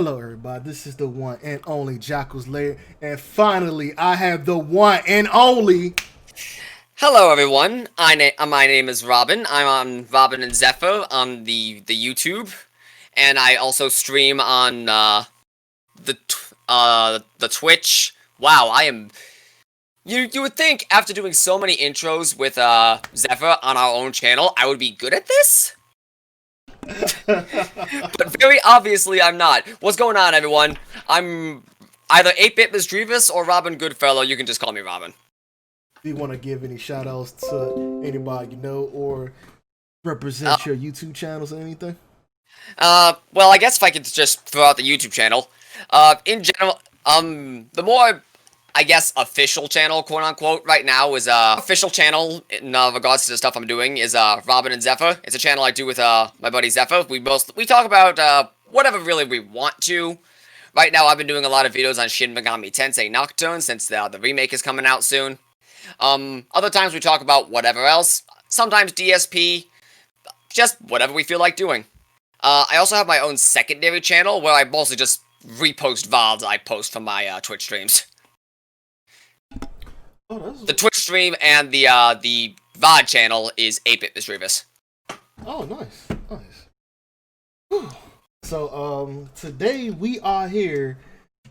Hello, everybody. This is the one and only Jackal's Lair, and finally, I have the one and only. Hello, everyone. My name is Robin. I'm on Robin and Zephyr on the YouTube, and I also stream on the Twitch. Wow, I am. You would think after doing so many intros with Zephyr on our own channel, I would be good at this. But very obviously, I'm not. What's going on, everyone? I'm either 8-Bit Misdreavus or Robin GoodFellow. You can just call me Robin. Do you want to give any shout outs to anybody you know or represent your YouTube channels or anything? Well, I guess if I could just throw out the YouTube channel. In general, the more, I guess, official channel, quote unquote, right now is, official channel in regards to the stuff I'm doing is, Robin and Zephyr. It's a channel I do with, my buddy Zephyr. We talk about, whatever really we want to. Right now, I've been doing a lot of videos on Shin Megami Tensei Nocturne since the remake is coming out soon. Other times we talk about whatever else. Sometimes DSP. Just whatever we feel like doing. I also have my own secondary channel where I mostly just repost VODs I post from my Twitch streams. The Twitch stream and the VOD channel is 8-Bit Misdreavus. Oh, nice, nice. Whew. So, today we are here.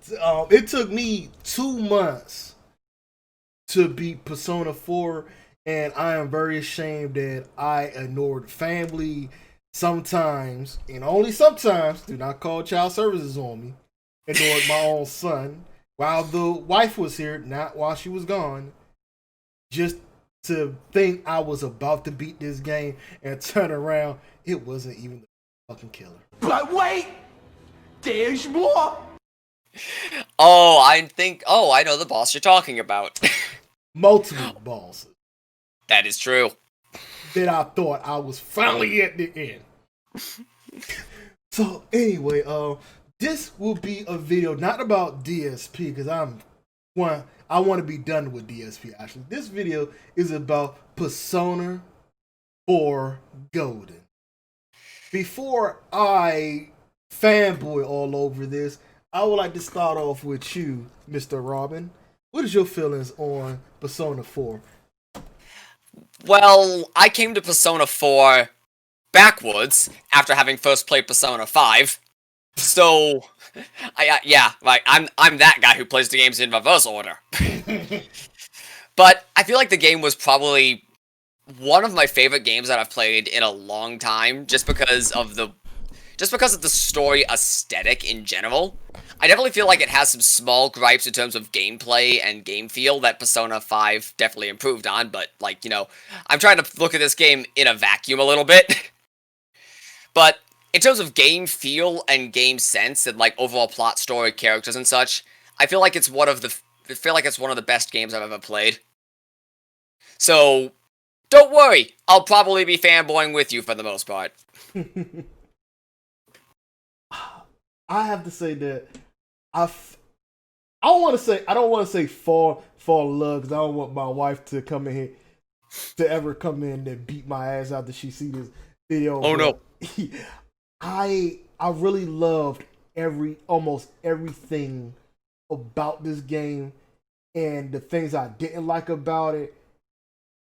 It took me 2 months to beat Persona 4, and I am very ashamed that I ignored family sometimes, and only sometimes, do not call child services on me, ignored my own son while the wife was here, not while she was gone, just to think I was about to beat this game and turn around, it wasn't even the fucking killer. But wait! There's more! Oh, I know the boss you're talking about. Multiple bosses That is true. that I thought I was finally at the end. So anyway, this will be a video not about DSP because I want to be done with DSP. Actually, this video is about Persona 4 Golden. Before I fanboy all over this, I would like to start off with you, Mr. Robin. What is your feelings on Persona 4? Well, I came to Persona 4 backwards after having first played Persona 5. So, yeah, right, I'm that guy who plays the games in reverse order. But I feel like the game was probably one of my favorite games that I've played in a long time, just because of the story aesthetic in general. I definitely feel like it has some small gripes in terms of gameplay and game feel that Persona 5 definitely improved on, but, like, you know, I'm trying to look at this game in a vacuum a little bit. But in terms of game feel and game sense and, like, overall plot, story, characters and such, I feel like it's one of the best games I've ever played. So, don't worry, I'll probably be fanboying with you for the most part. I have to say that I don't want to say fall in love because I don't want my wife to come in here to ever come in and beat my ass after she see this video. Oh no. I really loved almost everything about this game, and the things I didn't like about it.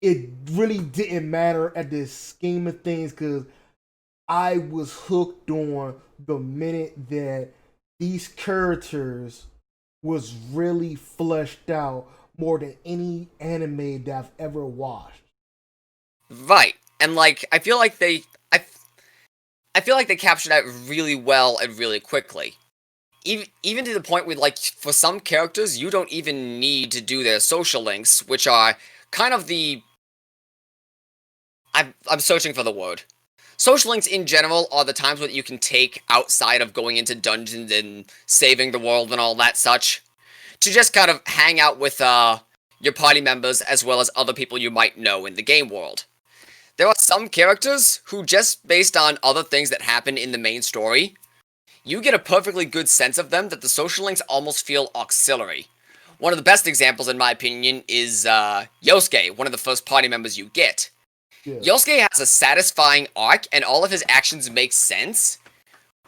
It really didn't matter at the scheme of things because I was hooked on the minute that these characters was really fleshed out more than any anime that I've ever watched. Right, and like I feel like they captured that really well and really quickly. Even to the point where, like, for some characters, you don't even need to do their social links, which are kind of the... I'm searching for the word. Social links in general are the times that you can take outside of going into dungeons and saving the world and all that such, to just kind of hang out with your party members as well as other people you might know in the game world. There are some characters who, just based on other things that happen in the main story, you get a perfectly good sense of them that the social links almost feel auxiliary. One of the best examples, in my opinion, is Yosuke, one of the first party members you get. Yeah. Yosuke has a satisfying arc, and all of his actions make sense,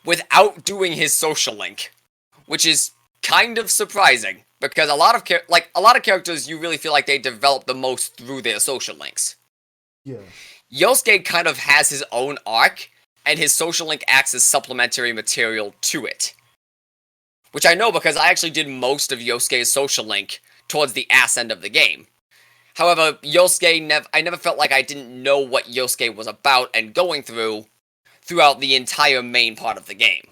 without doing his social link, which is kind of surprising because a lot of characters you really feel like they develop the most through their social links. Yeah. Yosuke kind of has his own arc, and his social link acts as supplementary material to it. Which I know because I actually did most of Yosuke's social link towards the ass end of the game. However, I never felt like I didn't know what Yosuke was about and going throughout the entire main part of the game.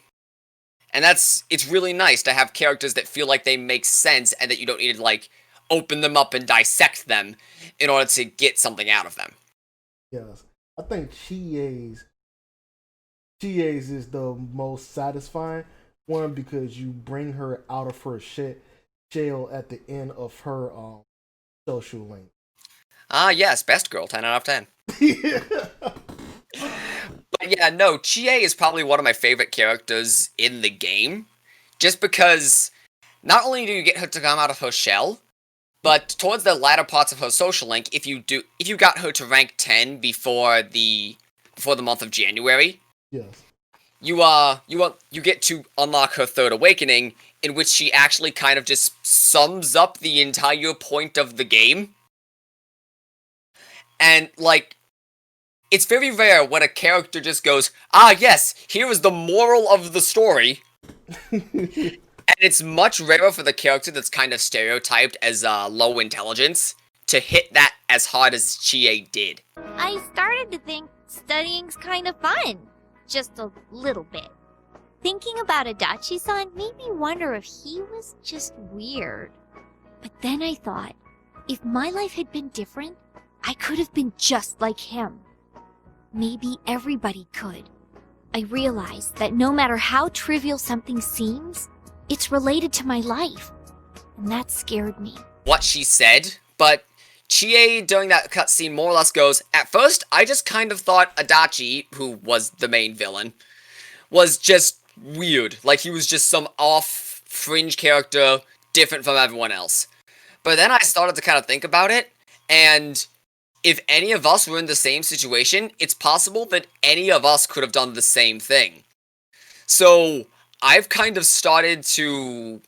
And it's really nice to have characters that feel like they make sense and that you don't need to, like, open them up and dissect them in order to get something out of them. Yes. I think Chie's is the most satisfying one because you bring her out of her shell at the end of her social link. Ah, yes, best girl, 10 out of 10. Yeah. But yeah, no, Chie is probably one of my favorite characters in the game, just because not only do you get her to come out of her shell, but towards the latter parts of her social link, if you got her to rank 10 before the month of January, Yes. you get to unlock her third awakening, in which she actually kind of just sums up the entire point of the game. And, like, it's very rare when a character just goes, ah, yes, here is the moral of the story. And it's much rarer for the character that's kind of stereotyped as low intelligence to hit that as hard as Chie did. I started to think studying's kind of fun. Just a little bit. Thinking about Adachi-san made me wonder if he was just weird. But then I thought, if my life had been different, I could have been just like him. Maybe everybody could. I realized that no matter how trivial something seems, it's related to my life. And that scared me. What she said, but Chie during that cutscene more or less goes, at first, I just kind of thought Adachi, who was the main villain, was just weird. Like he was just some off fringe character, different from everyone else. But then I started to kind of think about it, and if any of us were in the same situation, it's possible that any of us could have done the same thing. So, I've kind of started to...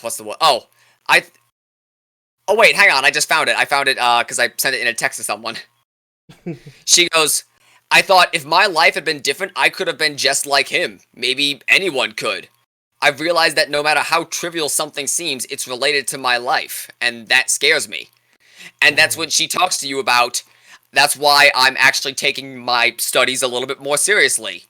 what's the word? Oh, wait, hang on, I just found it. I found it, because I sent it in a text to someone. She goes, I thought if my life had been different, I could have been just like him. Maybe anyone could. I've realized that no matter how trivial something seems, it's related to my life, and that scares me. And that's what she talks to you about. That's why I'm actually taking my studies a little bit more seriously.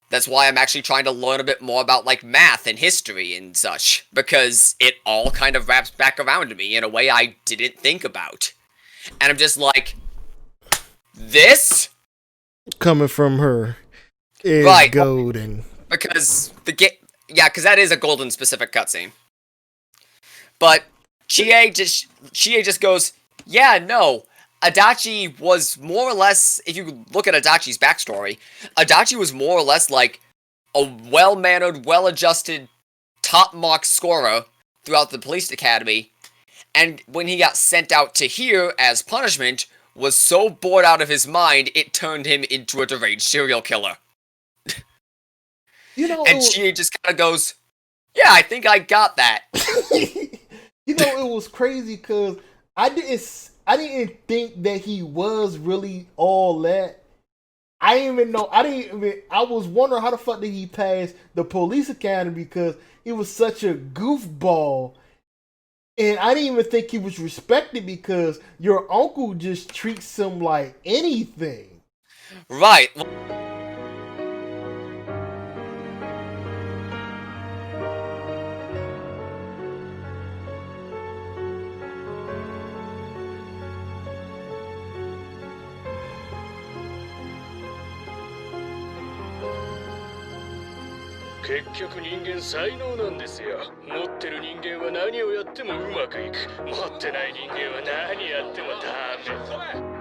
That's why I'm actually trying to learn a bit more about, like, math and history and such. Because it all kind of wraps back around to me in a way I didn't think about. And I'm just like, this? Coming from her is right. golden. Because because that is a golden specific cutscene. But Chie just goes, yeah, no, Adachi was more or less, if you look at Adachi's backstory, Adachi was more or less like a well-mannered, well-adjusted, top-mark scorer throughout the police academy, and when he got sent out to here as punishment, was so bored out of his mind, it turned him into a deranged serial killer. And Chie just kind of goes, yeah, I think I got that. You know, it was crazy because I didn't think that he was really all that. I was wondering how the fuck did he pass the police academy because he was such a goofball. And I didn't even think he was respected because your uncle just treats him like anything. Right. 結局人間才能なんですよ。持ってる人間は何をやってもうまくいく。持ってない人間は何やってもダメ。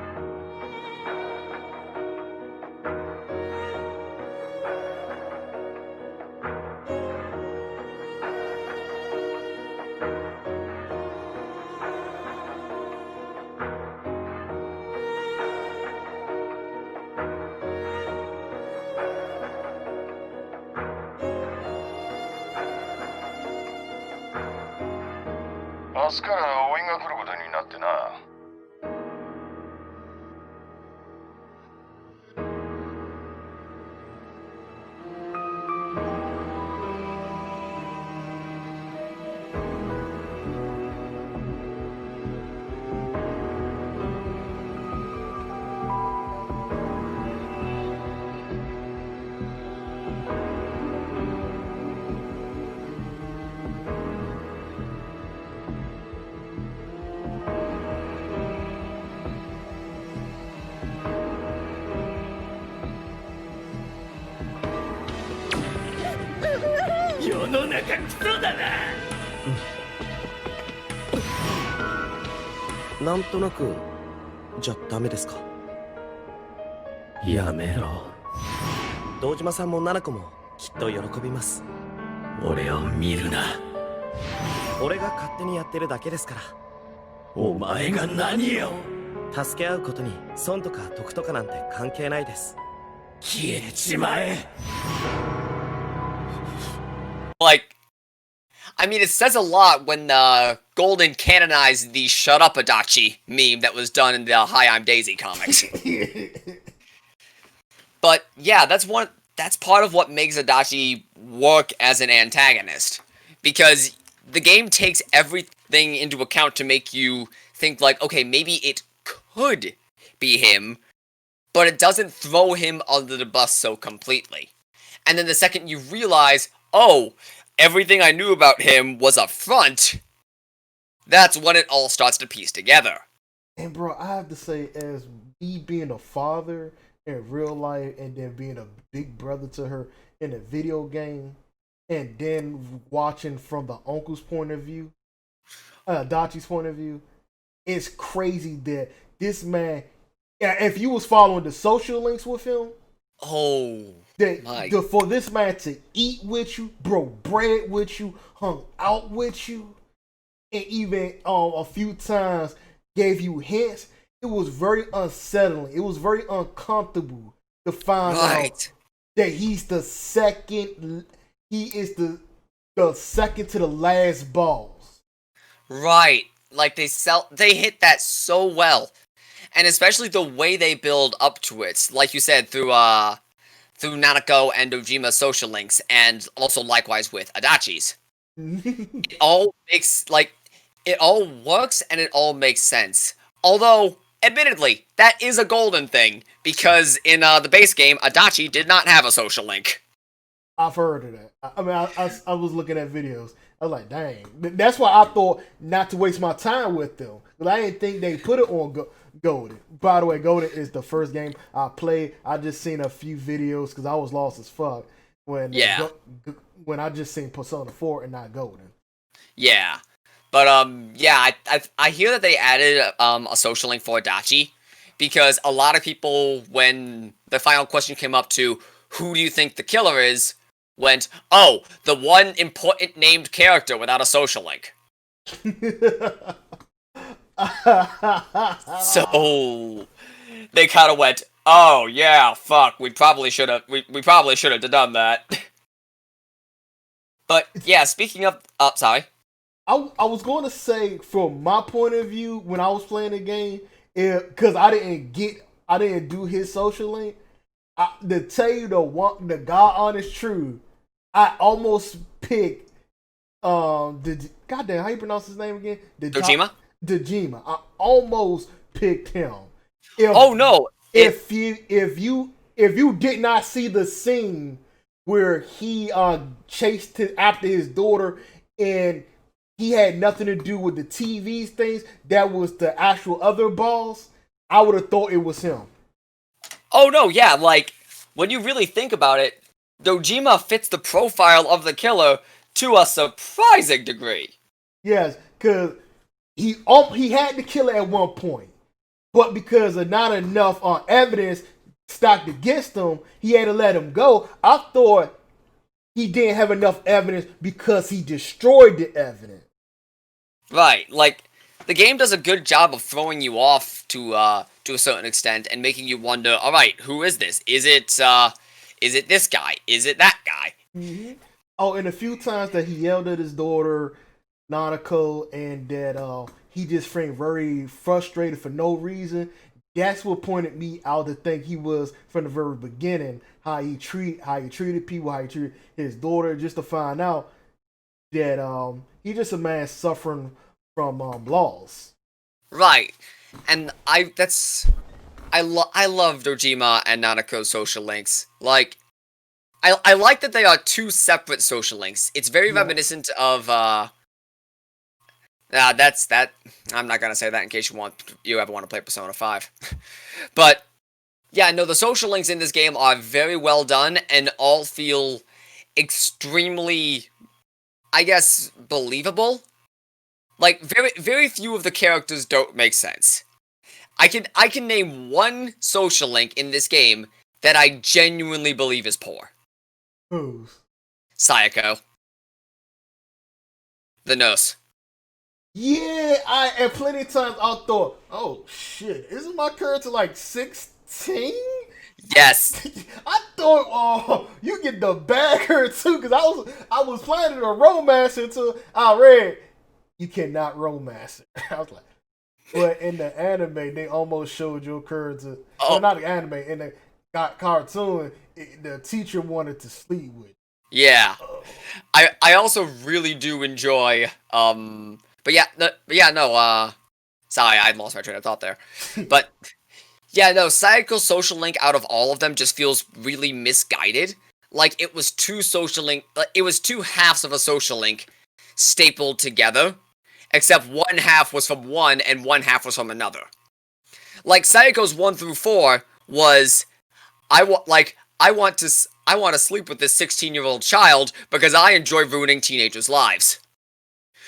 明日からおいが来ることになってな。世の中クソだな。なんとなくじゃダメですか？やめろ。堂島さんも七子もきっと喜びます。俺を見るな。俺が勝手にやってるだけですから。お前が何よ。助け合うことに損とか得とかなんて関係ないです。消えちまえ。Like, I mean, it says a lot when Golden canonized the "Shut Up, Adachi" meme that was done in the "Hi, I'm Daisy" comics. But yeah, that's part of what makes Adachi work as an antagonist, because the game takes everything into account to make you think like, okay, maybe it could be him, but it doesn't throw him under the bus so completely. And then the second you realize, oh, everything I knew about him was a front, that's when it all starts to piece together. And bro, I have to say, as me being a father in real life and then being a big brother to her in a video game, and then watching from the uncle's point of view, Dachi's point of view, it's crazy that this man, if you was following the social links with him, for this man to eat with you, broke bread with you, hung out with you, and even a few times gave you hints, it was very unsettling. It was very uncomfortable to find out that he's the second. He is the second to the last boss. Right. Like they hit that so well. And especially the way they build up to it. Like you said, through Nanako and Ojima's social links, and also likewise with Adachi's. It all works and it all makes sense. Although, admittedly, that is a golden thing, because in the base game, Adachi did not have a social link. I've heard of that. I mean, I was looking at videos. I was like, dang. That's why I thought not to waste my time with them. But I didn't think they put it on Golden. By the way, Golden is the first game I played. I just seen a few videos because I was lost as fuck when I just seen Persona 4 and not Golden. Yeah. But, yeah, I hear that they added a social link for Adachi, because a lot of people, when the final question came up to who do you think the killer is, went, oh, the one important named character without a social link. So they kind of went, oh yeah, fuck, we probably should have done that. But yeah, speaking of, sorry. I was going to say, from my point of view, when I was playing the game, because I didn't do his social link. To tell you the God honest truth, I almost picked goddamn, how you pronounce his name again? Dojima? Dojima. I almost picked him. If you did not see the scene where he chased after his daughter and he had nothing to do with the TV things, that was the actual other boss, I would have thought it was him. Oh no, yeah, like, when you really think about it, Dojima fits the profile of the killer to a surprising degree. Yes, because he had the killer at one point, but because of not enough evidence stacked against him, he had to let him go. I thought he didn't have enough evidence because he destroyed the evidence. Right, like, the game does a good job of throwing you off to a certain extent and making you wonder, alright, who is this? Is it this guy? Is it that guy? Mm-hmm. Oh, and a few times that he yelled at his daughter, Nanako, and that he just seemed very frustrated for no reason. That's what pointed me out to think he was from the very beginning, how he treated people, how he treated his daughter, just to find out that he just a man suffering from loss. Right. And I love Dojima and Nanako's social links. Like, I like that they are two separate social links. It's very reminiscent of that's that. I'm not gonna say that in case you ever want to play Persona 5. But yeah, no, the social links in this game are very well done and all feel extremely, I guess, believable. Like, very few of the characters don't make sense. I can name one social link in this game that I genuinely believe is poor. Who's? Sayako. The nurse. Yeah, and plenty of times I thought, oh shit, isn't my character like 16? Yes. I thought, you get the bagger too, because I was planning a romance until I read you cannot romance it. I was like, but in the anime, they almost showed your character. Well, not the anime, in the cartoon, the teacher wanted to sleep with. Yeah. I also really do enjoy, but yeah, no, sorry, I lost my train of thought there. But, yeah, no, Sayako's social link out of all of them just feels really misguided. Like, it was two halves of a social link stapled together, except one half was from one and one half was from another. Like, Sayako's 1 through 4 was, I want to sleep with this 16-year-old child because I enjoy ruining teenagers' lives.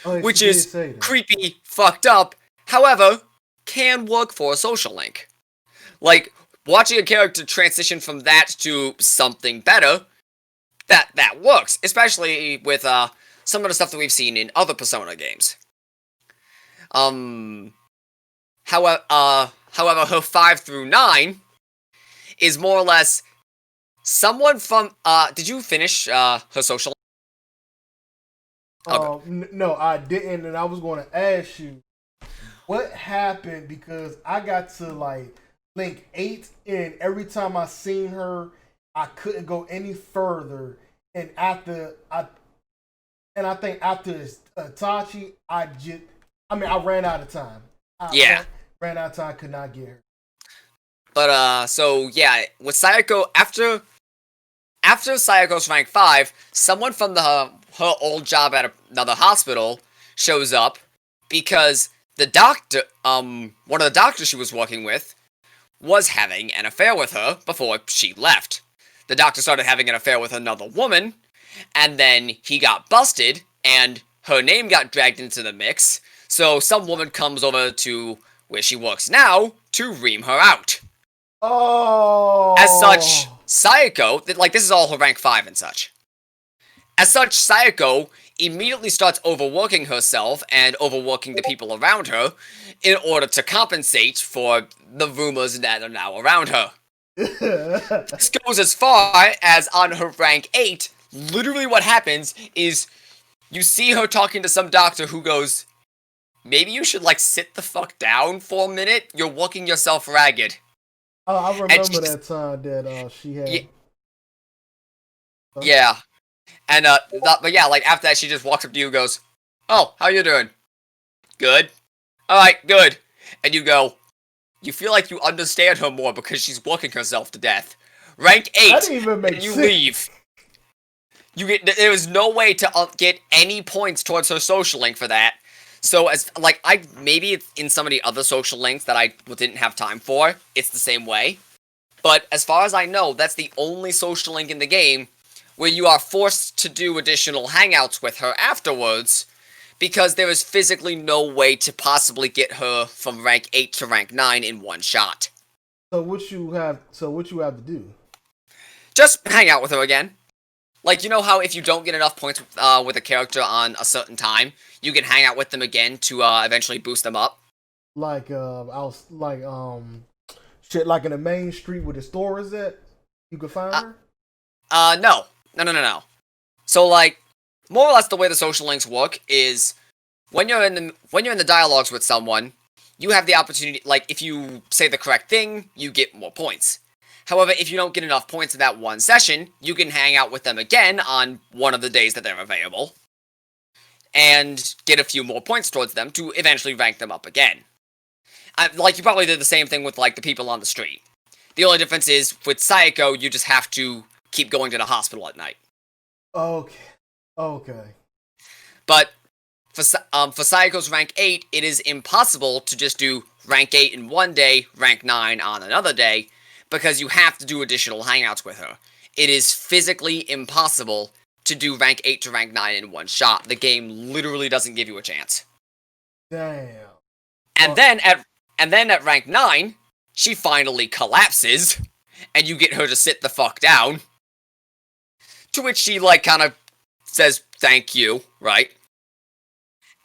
Which is creepy, fucked up, however, can work for a social link. Like, watching a character transition from that to something better, that works, especially with some of the stuff that we've seen in other Persona games. However, her 5 through 9 is more or less someone from, did you finish her social? No, I didn't, and I was going to ask you what happened, because I got to like link 8, and every time I seen her, I couldn't go any further. And I think after Itachi, I ran out of time. Ran out of time, could not get her. But so yeah, with Sayako, after Sayako's rank 5, someone from her old job at another hospital shows up because the doctor, one of the doctors she was working with, was having an affair with her before she left. The doctor started having an affair with another woman, and then he got busted, and her name got dragged into the mix, so some woman comes over to where she works now to ream her out. Oh! As such, Sayako, like, this is all her rank 5 and such. As such, Sayako immediately starts overworking herself and overworking the people around her in order to compensate for the rumors that are now around her. This goes as far as on her rank 8, literally what happens is you see her talking to some doctor who goes, maybe you should, like, sit the fuck down for a minute, you're working yourself ragged. Oh, I remember that time that she had. Yeah. And, but yeah, like, after that, she just walks up to you and goes, oh, how you doing? Good. Alright, good. And you go, you feel like you understand her more because she's working herself to death. Rank 8, that didn't even make and you sense. leave. There was no way to get any points towards her social link for that. So, as, like, maybe in some of the other social links that I didn't have time for, it's the same way. But as far as I know, that's the only social link in the game where you are forced to do additional hangouts with her afterwards, because there is physically no way to possibly get her from rank 8 to rank 9 in one shot. So what you have to do? Just hang out with her again. Like, you know how if you don't get enough points with a character on a certain time, you can hang out with them again to eventually boost them up? Like, shit, like in the main street where the store is at? You can find her? No. So, like, more or less the way the social links work is when you're in the dialogues with someone, you have the opportunity, like, if you say the correct thing, you get more points. However, if you don't get enough points in that one session, you can hang out with them again on one of the days that they're available, and get a few more points towards them to eventually rank them up again. Like, you probably did the same thing with, like, the people on the street. The only difference is, with Sayako, you just have to keep going to the hospital at night. Okay. But for Sayako's rank 8, it is impossible to just do rank 8 in one day, rank 9 on another day, because you have to do additional hangouts with her. It is physically impossible to do rank 8 to rank 9 in one shot. The game literally doesn't give you a chance. Damn. And then at rank 9, she finally collapses, and you get her to sit the fuck down. To which she, like, kind of says thank you, right?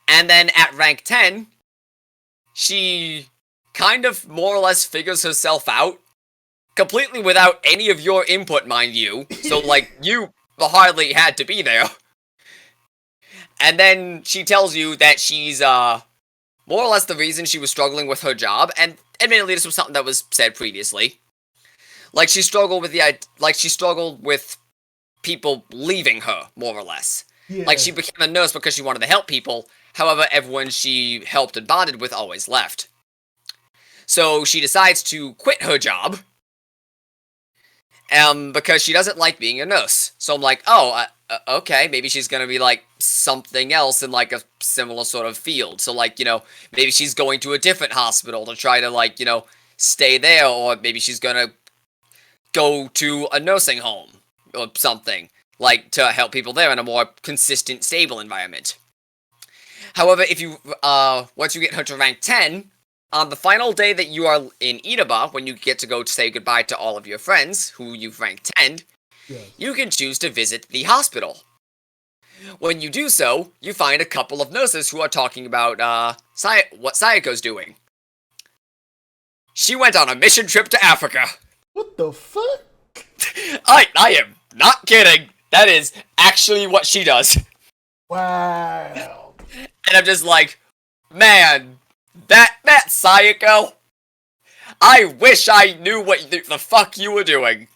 And then at rank 10, she kind of more or less figures herself out, completely without any of your input, mind you. So, like, you hardly had to be there. And then she tells you that she's, more or less the reason she was struggling with her job, and admittedly this was something that was said previously. Like, she struggled with people leaving her, more or less. Yeah. Like, she became a nurse because she wanted to help people, however, everyone she helped and bonded with always left. So, she decides to quit her job, because she doesn't like being a nurse. So I'm like, oh, okay, maybe she's gonna be, like, something else in, like, a similar sort of field. So, like, you know, maybe she's going to a different hospital to try to, like, you know, stay there, or maybe she's gonna go to a nursing home, or something, like, to help people there in a more consistent, stable environment. However, if you, once you get her to rank 10, on the final day that you are in Idaba, when you get to go to say goodbye to all of your friends, who you've ranked 10, you can choose to visit the hospital. When you do so, you find a couple of nurses who are talking about, what Sayako's doing. She went on a mission trip to Africa. What the fuck? I am not kidding. That is actually what she does. Wow. And I'm just like, man, that Sayako, I wish I knew what the fuck you were doing.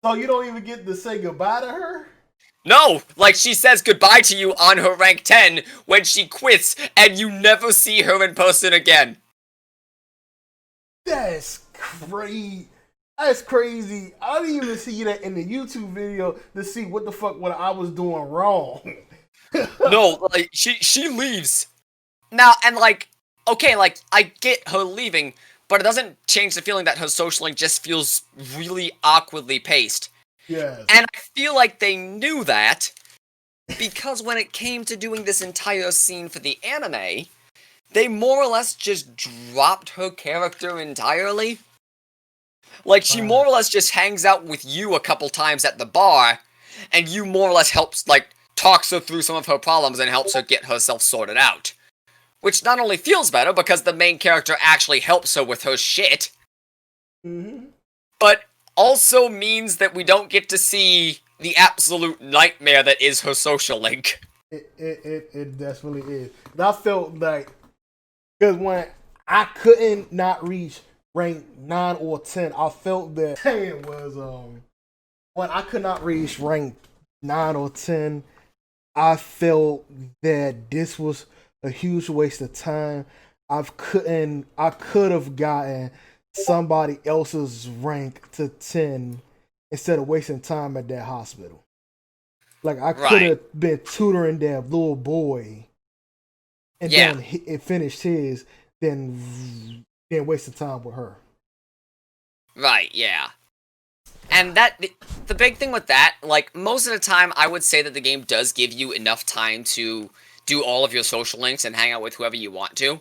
So you don't even get to say goodbye to her? No, like, she says goodbye to you on her rank 10 when she quits, and you never see her in person again. That's crazy. That's crazy. I didn't even see that in the YouTube video to see what the fuck what I was doing wrong. No, like, she leaves. Now, and, like, okay, like, I get her leaving, but it doesn't change the feeling that her social link just feels really awkwardly paced. Yes. And I feel like they knew that, because when it came to doing this entire scene for the anime, they more or less just dropped her character entirely. Like, she more or less just hangs out with you a couple times at the bar, and you more or less helps, like, talks her through some of her problems and helps her get herself sorted out. Which not only feels better, because the main character actually helps her with her shit, but also means that we don't get to see the absolute nightmare that is her social link. It definitely is. And I felt like, because when I couldn't not reach rank 9 or 10, I felt that it was, when I could not reach rank 9 or 10, I felt that this was a huge waste of time. I could have gotten somebody else's rank to 10 instead of wasting time at that hospital. Like, I could have been tutoring that little boy and then it finished his, then wasting time with her. Right, yeah. And that, the big thing with that, like, most of the time, I would say that the game does give you enough time to do all of your social links and hang out with whoever you want to.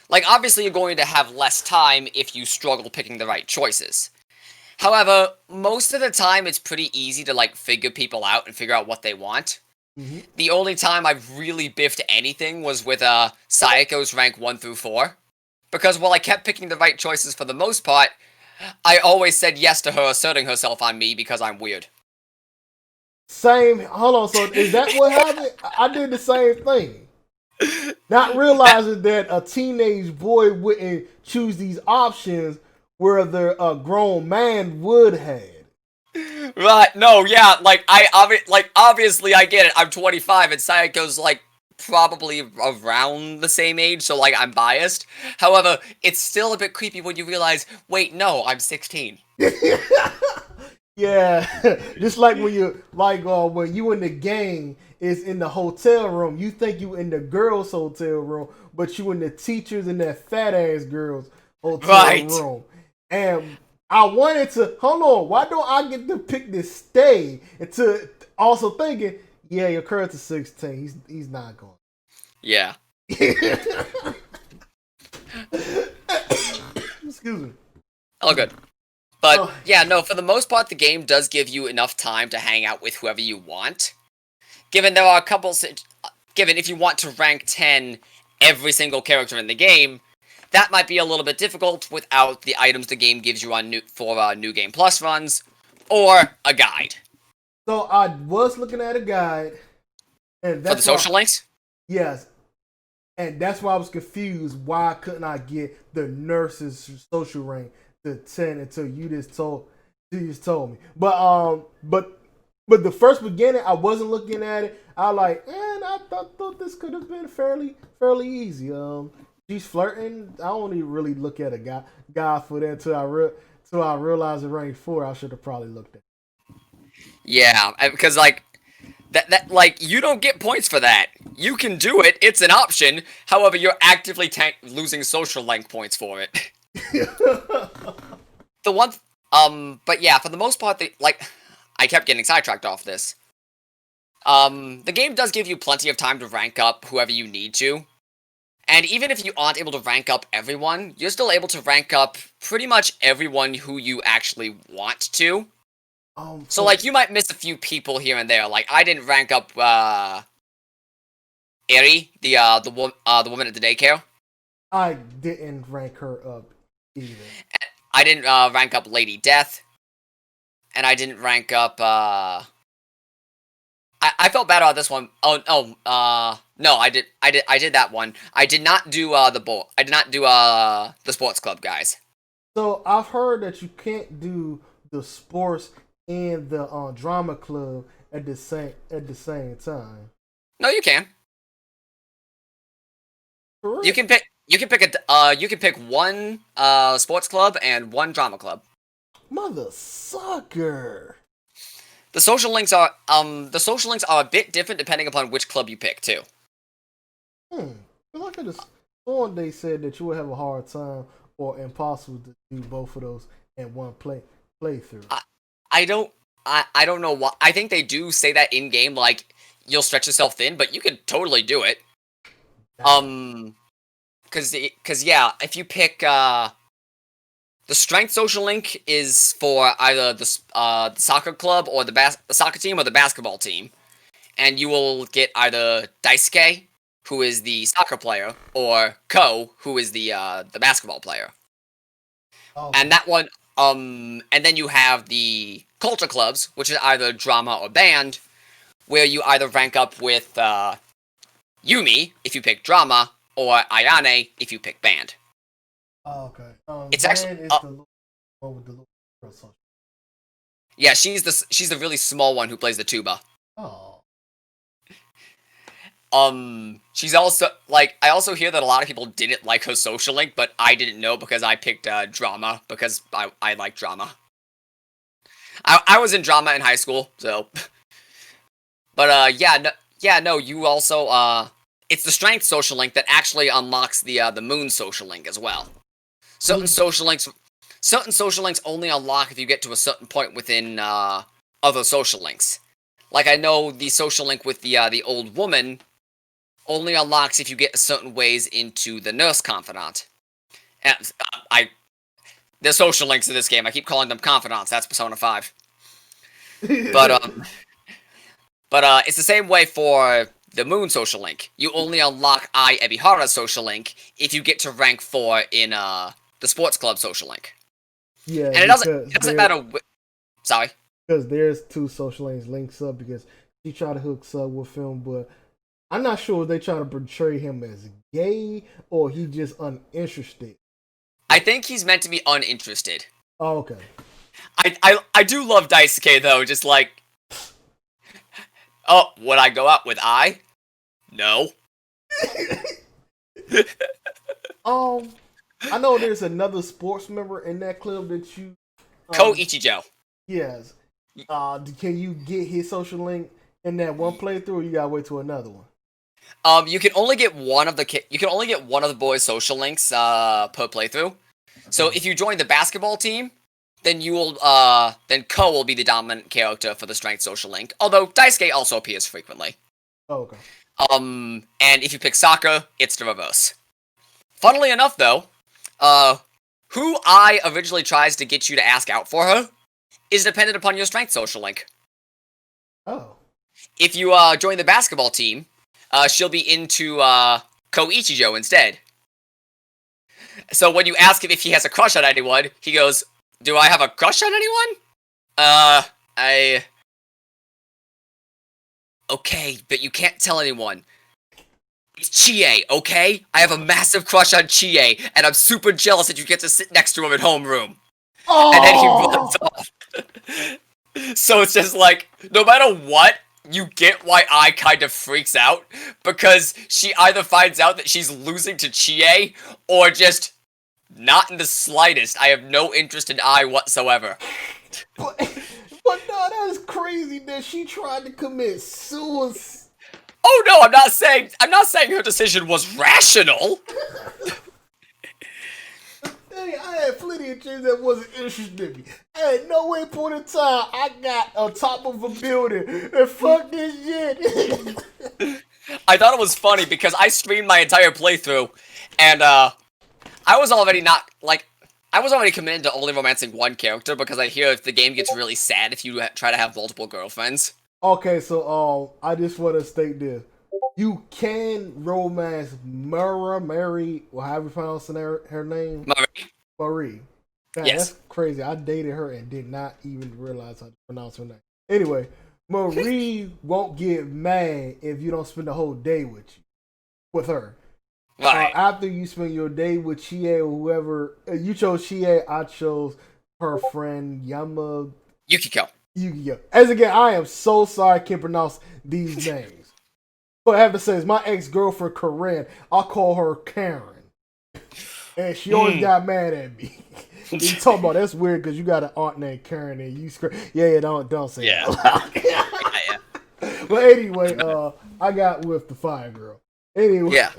Like, obviously you're going to have less time if you struggle picking the right choices. However, most of the time it's pretty easy to, like, figure people out and figure out what they want. The only time I've really biffed anything was with Sayako's rank 1 through 4. Because while I kept picking the right choices for the most part, I always said yes to her asserting herself on me because I'm weird. Same. Hold on. So is that what happened? I did the same thing. Not realizing that a teenage boy wouldn't choose these options where a grown man would have. Right, no, yeah, like, obviously I get it, I'm 25, and Sayako's, like, probably around the same age, so, like, I'm biased. However, it's still a bit creepy when you realize, wait, no, I'm 16. Yeah, just like when you in the gang is in the hotel room, you think you in the girls' hotel room, but you in the teachers in that fat ass girls' hotel room. And I wanted to hold on. Why don't I get to pick this stay? And to also thinking, yeah, your current is 16. He's not going. Yeah. Excuse me. All good. But, yeah, no, for the most part, the game does give you enough time to hang out with whoever you want. Given there are a couple... Given if you want to rank 10 every single character in the game, that might be a little bit difficult without the items the game gives you on New Game Plus runs, or a guide. So I was looking at a guide, and that's for the social links? Yes. And that's why I was confused. Why couldn't I get the nurse's social rank to 10 until you just told me. But the first beginning, I wasn't looking at it. I like, and I thought this could have been fairly easy. She's flirting. I don't even really look at a guy for that till I realized it rank 4. I should have probably looked at it. Yeah, because like that like you don't get points for that. You can do it. It's an option. However, you're actively losing social link points for it. But yeah, for the most part, I kept getting sidetracked off this. The game does give you plenty of time to rank up whoever you need to. And even if you aren't able to rank up everyone, you're still able to rank up pretty much everyone who you actually want to. So, like, you might miss a few people here and there. Like, I didn't rank up, Eri, the woman at the daycare. I didn't rank her up either. I didn't, rank up Lady Death. And I didn't rank up, I felt bad about this one. No, I did that one. I did not do, the sports club guys. So, I've heard that you can't do the sports and the drama club at the same time. No, you can. Correct. You can pick one sports club and one drama club. Mother sucker. The social links are a bit different depending upon which club you pick too. I could have sworn they said that you would have a hard time or impossible to do both of those in one playthrough. I don't know why. I think they do say that in game, like you'll stretch yourself thin, but you can totally do it. Cause yeah, if you pick the strength social link is for either the soccer club or the soccer team or the basketball team, and you will get either Daisuke, who is the soccer player, or Ko, who is the basketball player. Oh. And that one, and then you have the culture clubs, which is either drama or band, where you either rank up with Yumi if you pick drama, or Ayane if you pick band. Oh, okay. It's band actually is the one with the little girl social. Yeah, she's the really small one who plays the tuba. Oh. She's also, like, I also hear that a lot of people didn't like her social link, but I didn't know because I picked, drama, because I like drama. I was in drama in high school, so. But, no, you also, it's the strength social link that actually unlocks the moon social link as well. Certain social links only unlock if you get to a certain point within, other social links. Like, I know the social link with the old woman only unlocks if you get certain ways into the nurse confidant. And there's social links in this game. I keep calling them confidants. That's Persona 5. But it's the same way for the moon social link. You only unlock Ai Ebihara's social link if you get to rank 4 in the sports club social link. Yeah, and it doesn't matter. Sorry. Because there's 2 social links up because she tried to hook up with him, but I'm not sure if they trying to portray him as gay or he just uninterested. I think he's meant to be uninterested. Oh, okay. I do love Daisuke though, just like, oh, would I go out with I? No. I know there's another sports member in that club that you Ko Ichijo. Yes. Can you get his social link in that one playthrough, or you gotta wait to another one? You can only get one of the boys' social links per playthrough. So if you join the basketball team, then then Ko will be the dominant character for the strength social link. Although Daisuke also appears frequently. Oh, okay. And if you pick soccer, it's the reverse. Funnily enough, though, who I originally tries to get you to ask out for her is dependent upon your strength social link. Oh. If you join the basketball team, she'll be into Ko Ichijo instead. So when you ask him if he has a crush on anyone, he goes, "Do I have a crush on anyone? Okay, but you can't tell anyone. It's Chie, okay? I have a massive crush on Chie, and I'm super jealous that you get to sit next to him at homeroom." Oh! And then he runs off. So it's just like, no matter what, you get why I kind of freaks out, because she either finds out that she's losing to Chie, or just not in the slightest. I have no interest in I whatsoever. But no, that is crazy that she tried to commit suicide. Oh no, I'm not saying her decision was rational. Hey, I had plenty of chicks that wasn't interested in me. At no way point in time I got on top of a building and fuck this shit. I thought it was funny because I streamed my entire playthrough, and I was already committed to only romancing one character because I hear if the game gets really sad if you try to have multiple girlfriends. Okay, so I just want to state this: you can romance Mary, or however you pronounce her name, Marie. Man, yes, that's crazy. I dated her and did not even realize how to pronounce her name. Anyway, Marie won't get mad if you don't spend the whole day with her. Right. After you spend your day with Chie or whoever, you chose Chie, I chose her friend Yukiko. As again, I am so sorry I can't pronounce these names. But I have to say, it's my ex-girlfriend, Corinne. I call her Karen. And she always got mad at me. You talking about, that's weird because you got an aunt named Karen and you scream. Yeah, don't say that. Yeah. But anyway, I got with the fire girl. Anyway, yeah.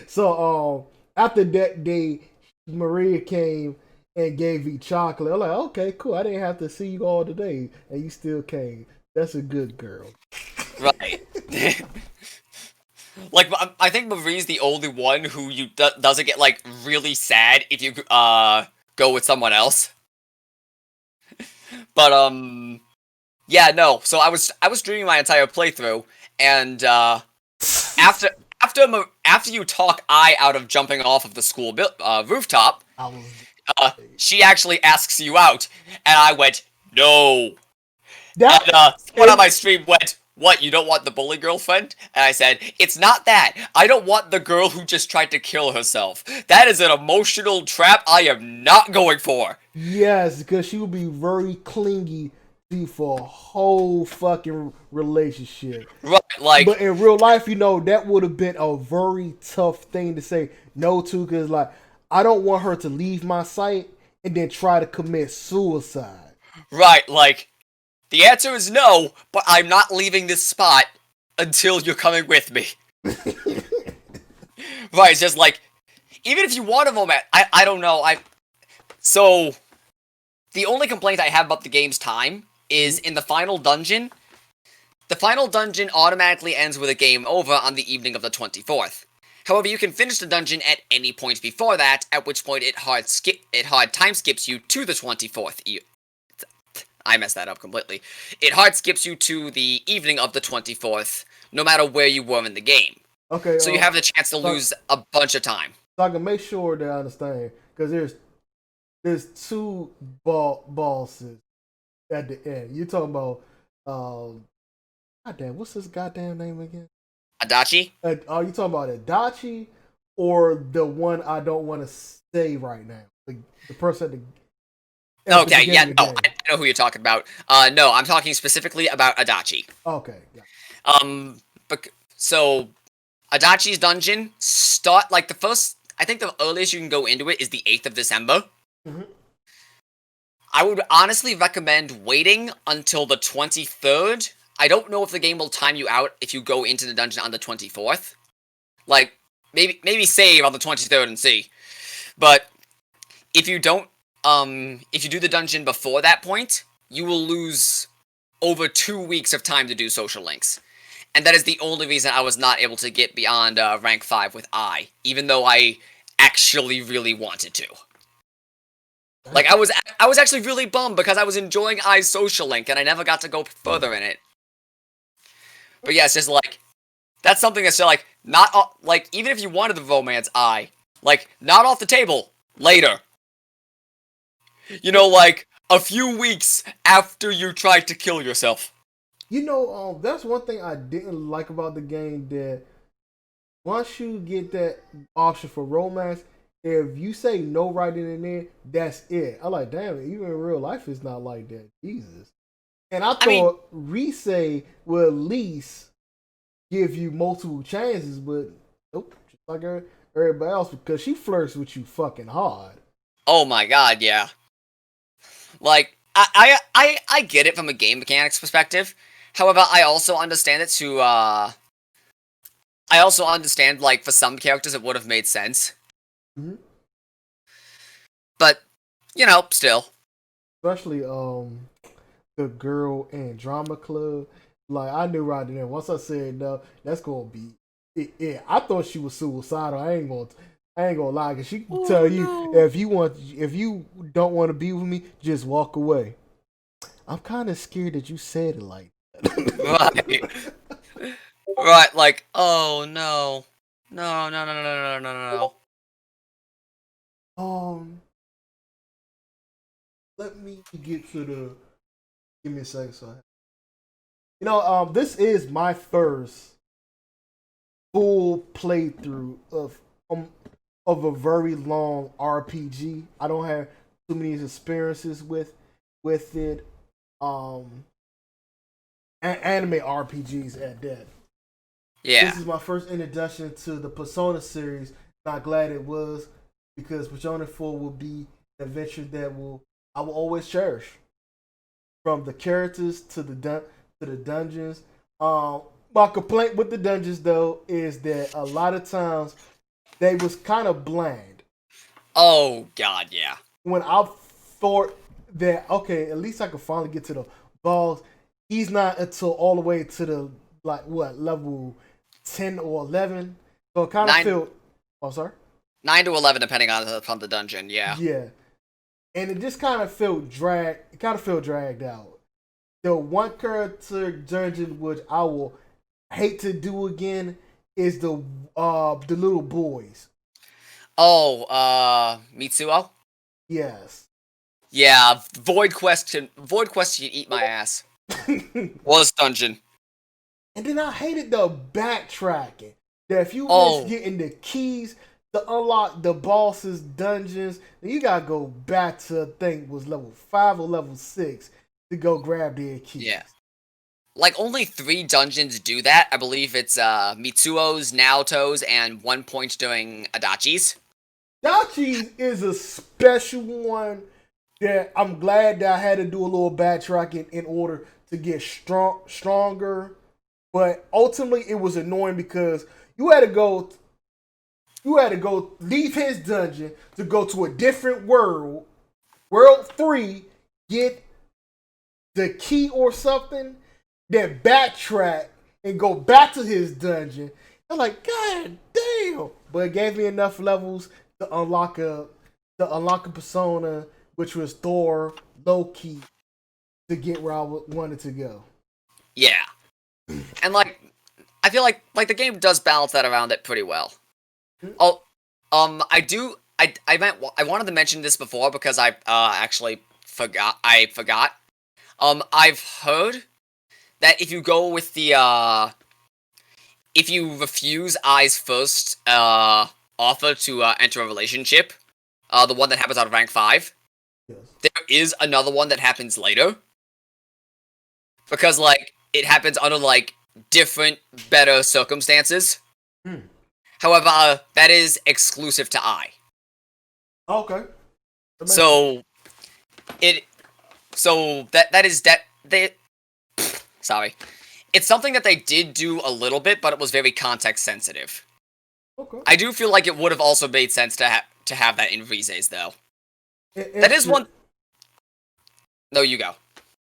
So after that day, Maria came and gave me chocolate. I'm like, okay, cool. I didn't have to see you all today, and you still came. That's a good girl. Right. Like, I think Marie's the only one who doesn't get like really sad if you go with someone else. But yeah, no. So I was streaming my entire playthrough, and after you talk I out of jumping off of the school rooftop, she actually asks you out, and I went, no. And someone on my stream went, what, you don't want the bully girlfriend? And I said, it's not that. I don't want the girl who just tried to kill herself. That is an emotional trap I am not going for. Yes, because she will be very clingy for a whole fucking relationship. Right, like... But in real life, you know, that would have been a very tough thing to say no to, because, like, I don't want her to leave my sight and then try to commit suicide. Right, like, the answer is no, but I'm not leaving this spot until you're coming with me. Right, it's just like, even if you want a moment, I don't know, So, the only complaint I have about the game's time is in the final dungeon. The final dungeon automatically ends with a game over on the evening of the 24th. However, you can finish the dungeon at any point before that, at which point it hard time skips you to the 24th. I messed that up completely. It hard skips you to the evening of the 24th, no matter where you were in the game. Okay. So you have the chance to lose a bunch of time. So I can make sure that I understand, because there's two bosses at the end. You're talking about, goddamn, what's his goddamn name again? Adachi? Are you talking about Adachi or the one I don't want to say right now? The person at the Okay, yeah, beginning of the no, game. I know who you're talking about. No, I'm talking specifically about Adachi. Okay. Yeah. So Adachi's dungeon start like the first. I think the earliest you can go into it is the 8th of December. Mhm. I would honestly recommend waiting until the 23rd. I don't know if the game will time you out if you go into the dungeon on the 24th. Like maybe save on the 23rd and see. But if you don't, if you do the dungeon before that point, you will lose over 2 weeks of time to do social links. And that is the only reason I was not able to get beyond rank 5 with I, even though I actually really wanted to. Like I was actually really bummed because I was enjoying I's social link and I never got to go further in it. But yeah, it's just like that's something that's like not like even if you wanted the romance I, like not off the table later. You know, like a few weeks after you tried to kill yourself. You know, that's one thing I didn't like about the game. That once you get that option for romance, if you say no right in there, that's it. I like, damn it. Even in real life, it's not like that. Jesus. And I thought Risei would at least give you multiple chances, but nope, just like everybody else, because she flirts with you fucking hard. Oh my god, yeah. Like I get it from a game mechanics perspective. However, I also understand it to I also understand like for some characters it would have made sense. Mm-hmm. But you know, still. Especially the girl in drama club. Like I knew right there. Once I said no, that's gonna be it. Yeah, I thought she was suicidal. I ain't gonna lie, cause she can tell you if you don't want to be with me, just walk away. I'm kind of scared that you said it like that. Right. Right, like, oh no. No, no, no, no, no, no, no, no. Let me get to the. Give me a second, so. You know, this is my first full playthrough of a very long RPG. I don't have too many experiences with it. Anime RPGs at that. Yeah. This is my first introduction to the Persona series. Not glad it was, because Persona 4 will be an adventure that I will always cherish. From the characters to the dungeons. My complaint with the dungeons though is that a lot of times they was kind of bland. Oh god, yeah. When I thought that okay, at least I could finally get to the boss, he's not until all the way to the level 10 or 11. So it kind of felt. Oh, sorry. 9 to 11, depending on the dungeon. Yeah. Yeah, and it just kind of felt dragged. It kind of felt dragged out. The one character dungeon which I will hate to do again is the little boys. Oh, Mitsuo? Yes. Yeah, Void Question, eat my ass. Was dungeon. And then I hated the backtracking. That if you miss getting the keys to unlock the boss's dungeons, then you gotta go back to, I think, was level 5 or level 6 to go grab their keys. Yeah. Like, only 3 dungeons do that. I believe it's Mitsuo's, Naoto's, and 1 point during Adachi's. Adachi's is a special one that I'm glad that I had to do a little backtracking in order to get stronger. But ultimately, it was annoying because you had to go leave his dungeon to go to a different world 3, get the key or something, then backtrack and go back to his dungeon. I'm like, God damn! But it gave me enough levels to unlock a persona, which was Thor, Loki, to get where I wanted to go. Yeah. And like, I feel like the game does balance that around it pretty well. Oh, I wanted to mention this before because I actually forgot. I've heard that if you go with the if you refuse Ai's first offer to enter a relationship, the one that happens out of rank 5, Yes. there is another one that happens later. Because, like, it happens under, like, different, better circumstances. Hmm. However, that is exclusive to Ai. Okay. That makes sense. So, that is, sorry. It's something that they did do a little bit, but it was very context sensitive. Okay. I do feel like it would have also made sense to have that in Rize's, though. It is should, one... No, you go.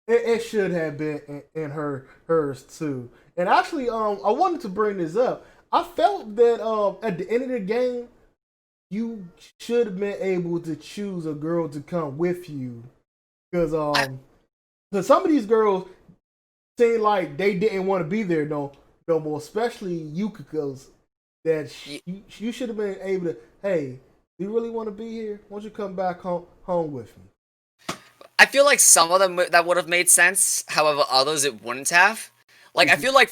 It should have been in hers too. And actually, I wanted to bring this up. I felt that at the end of the game, you should have been able to choose a girl to come with you, because some of these girls seem like they didn't want to be there no more, especially Yukiko's. That you should have been able to. Hey, do you really want to be here? Why don't you come back home with me? I feel like some of them that would have made sense. However, others it wouldn't have. Like, I feel like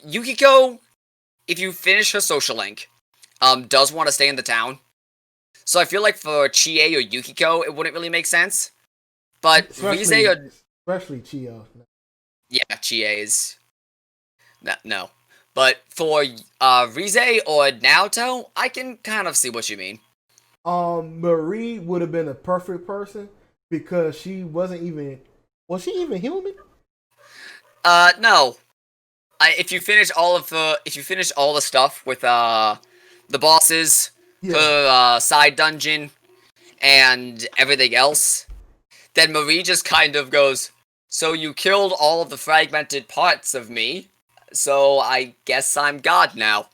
Yukiko, if you finish her social link, does want to stay in the town. So I feel like for Chie or Yukiko, it wouldn't really make sense. But Rize or... Especially Chio. Yeah, Chie is... No. But for Rize or Naoto, I can kind of see what you mean. Marie would have been a perfect person because she wasn't even... Was she even human? No. If you finish all the stuff with the bosses, her side dungeon, and everything else, then Marie just kind of goes, so you killed all of the fragmented parts of me, so I guess I'm God now.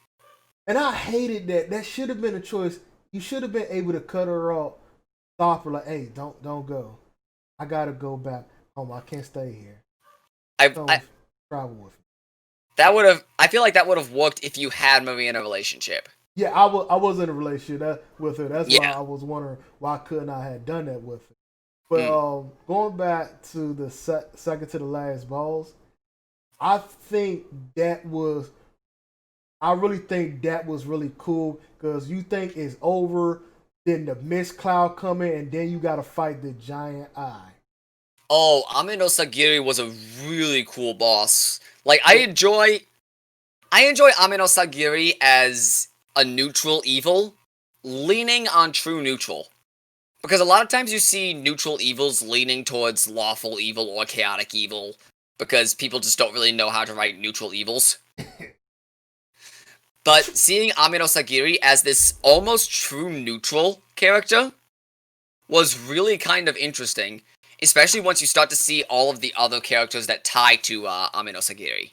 And I hated that. That should have been a choice. You should have been able to cut her off, stop her, like, hey, don't go. I gotta go back home. I can't stay here. Travel with me. I feel like that would have worked if you had Marie in a relationship. Yeah, I was in a relationship with her. That's why I was wondering why couldn't I have done that with her. But going back to the second to the last boss, I really think that was really cool, because you think it's over, then the mist cloud come in, and then you gotta fight the giant eye. Oh, Amino Sagiri was a really cool boss. Like, I enjoy Amino Sagiri as a neutral evil, leaning on true neutral. Because a lot of times you see neutral evils leaning towards lawful evil or chaotic evil, because people just don't really know how to write neutral evils. But seeing Amino Sagiri as this almost true neutral character was really kind of interesting, especially once you start to see all of the other characters that tie to Amino Sagiri.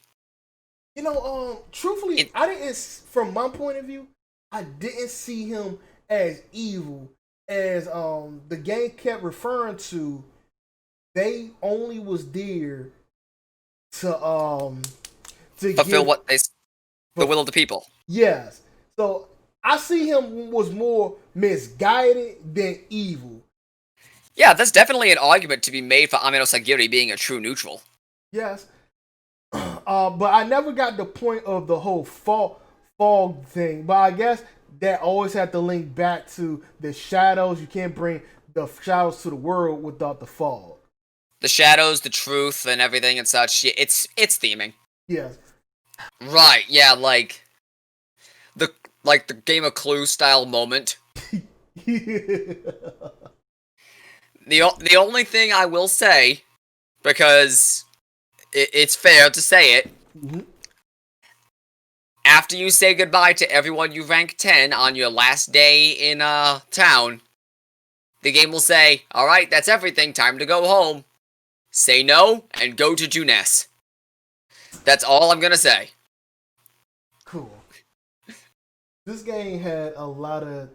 You know, truthfully, from my point of view, I didn't see him as evil as the game kept referring to. They only was there to fulfill the will of the people. Yes. So I see him was more misguided than evil. Yeah, that's definitely an argument to be made for Amino Sagiri being a true neutral. Yes. But I never got the point of the whole fog thing. But I guess that always had to link back to the shadows. You can't bring the shadows to the world without the fog. The shadows, the truth, and everything and such. It's theming. Yes. Right. Yeah. Like the Game of Clue style moment. The only thing I will say, because it's fair to say it, after you say goodbye to everyone you rank 10 on your last day in town, the game will say, alright, that's everything, time to go home. Say no, and go to Junes. That's all I'm gonna say. Cool. This game had a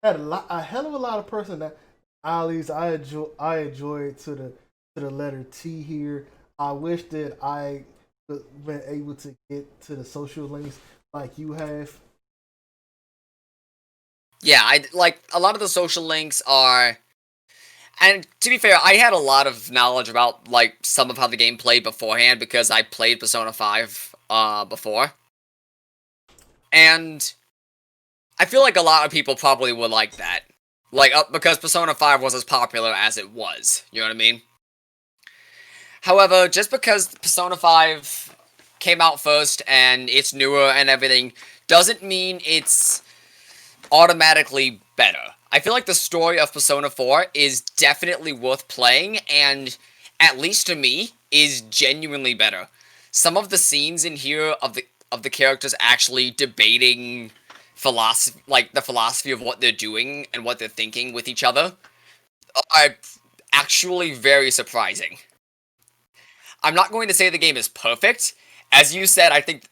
hell of a lot of personalities. I enjoyed to the letter T here. I wish that I been able to get to the social links like you have. Yeah, like a lot of the social links are And to be fair, I had a lot of knowledge about, like, some of how the game played beforehand because I played Persona 5 before. And I feel like a lot of people probably would like that. Like, because Persona 5 was as popular as it was. You know what I mean? However, just because Persona 5 came out first and it's newer and everything, doesn't mean it's automatically better. I feel like the story of Persona 4 is definitely worth playing, and, at least to me, is genuinely better. Some of the scenes in here of the characters actually debating philosophy, like the philosophy of what they're doing and what they're thinking with each other, are actually very surprising. I'm not going to say the game is perfect. As you said, I think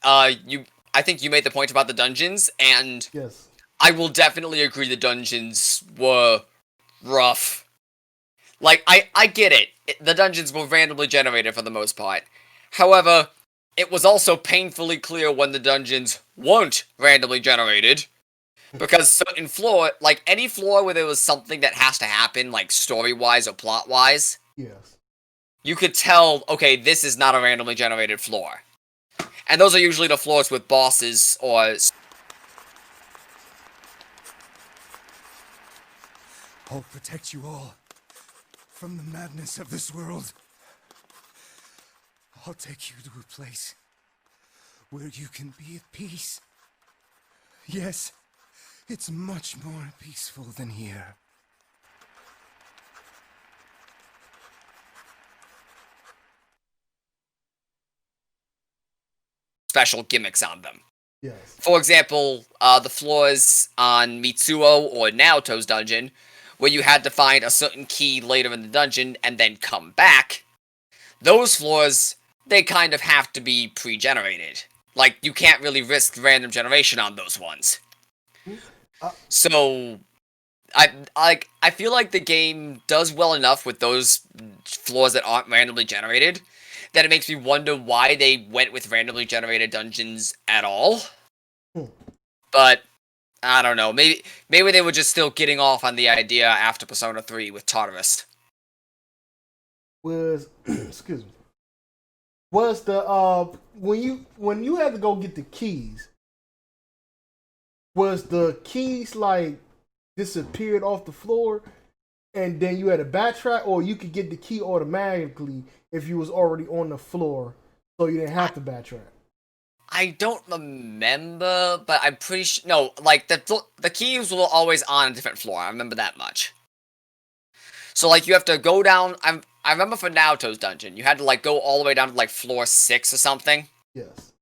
you made the point about the dungeons, and Yes. I will definitely agree the dungeons were rough. Like, I get it. The dungeons were randomly generated for the most part. However, it was also painfully clear when the dungeons weren't randomly generated. Because certain floor, like any floor where there was something that has to happen, like story-wise or plot-wise, Yes. you could tell, okay, this is not a randomly generated floor. And those are usually the floors with bosses or... I'll protect you all from the madness of this world. I'll take you to a place where you can be at peace. Yes, it's much more peaceful than here. special gimmicks on them. Yes. For example, the floors on Mitsuo or Naoto's dungeon, where you had to find a certain key later in the dungeon and then come back, those floors, they kind of have to be pre-generated. Like, you can't really risk random generation on those ones. So, I feel like the game does well enough with those floors that aren't randomly generated, that it makes me wonder why they went with randomly generated dungeons at all. But, I don't know, maybe they were just still getting off on the idea after Persona 3 with Tartarus. Excuse me. Was the when you had to go get the keys, was the keys like disappeared off the floor and then you had to backtrack, or you could get the key automatically if you was already on the floor, so you didn't have to backtrack? I don't remember, but I'm pretty sure. No, like the keys were always on a different floor. I remember that much. So like you have to go down. I remember for Naoto's dungeon, you had to like go all the way down to like floor 6 or something. Yes.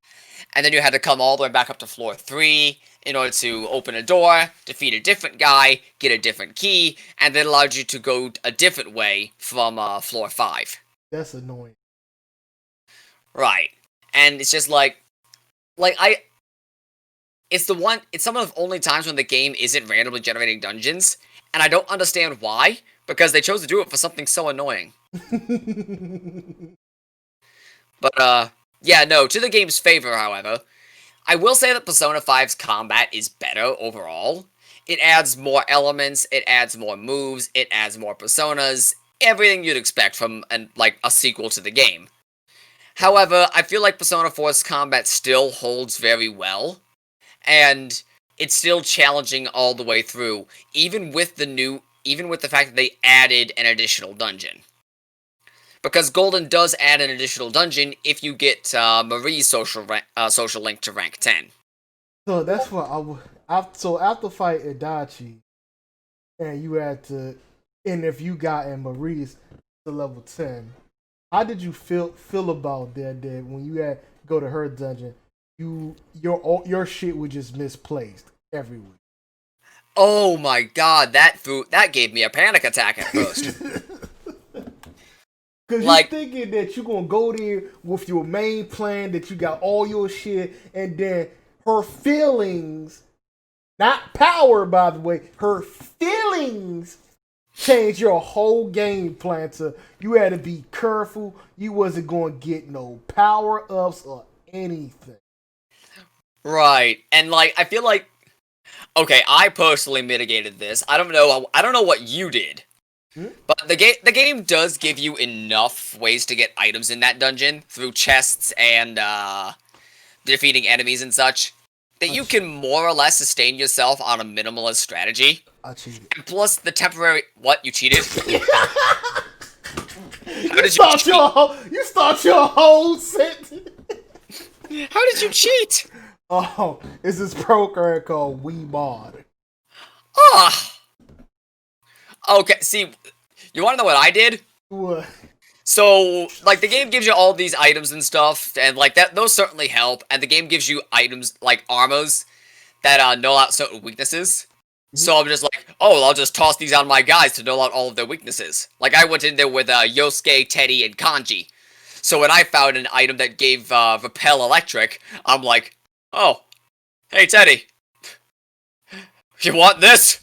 And then you had to come all the way back up to floor 3 in order to open a door, defeat a different guy, get a different key, and that allowed you to go a different way from floor 5. That's annoying. Right. And it's just it's some of the only times when the game isn't randomly generating dungeons, and I don't understand why, because they chose to do it for something so annoying. But, yeah, no, to the game's favor, however, I will say that Persona 5's combat is better overall. It adds more elements, it adds more moves, it adds more personas, everything you'd expect from, a sequel to the game. However, I feel like Persona 4's combat still holds very well, and it's still challenging all the way through, even with the fact that they added an additional dungeon. Because Golden does add an additional dungeon if you get Marie's social link to rank 10. So that's what so after fight Adachi, and you had to, and if you got in Marie's to level 10, how did you feel about that when you had go to her dungeon? Your shit was just misplaced everywhere. Oh my god, that gave me a panic attack at first. Cause you're thinking that you're gonna go there with your main plan, that you got all your shit, and then her feelings, not power by the way, her feelings change your whole game plan to you had to be careful, you wasn't gonna get no power-ups or anything. Right, and I feel like, okay, I personally mitigated this. I don't know what you did, But the game does give you enough ways to get items in that dungeon through chests and defeating enemies and such that you can more or less sustain yourself on a minimalist strategy. I cheated. And plus the temporary what you cheated? How did you Start cheat? you start your whole sentence. How did you cheat? Oh, it's this program called WeMod. Ah. Okay, see, you want to know what I did? What? So, like, the game gives you all these items and stuff, and, like, those certainly help, and the game gives you items, like, armors, that, null out certain weaknesses. So I'm just like, oh, I'll just toss these on my guys to null out all of their weaknesses. Like, I went in there with, Yosuke, Teddy, and Kanji. So when I found an item that gave, Repel Electric, I'm like, oh, hey, Teddy. You want this?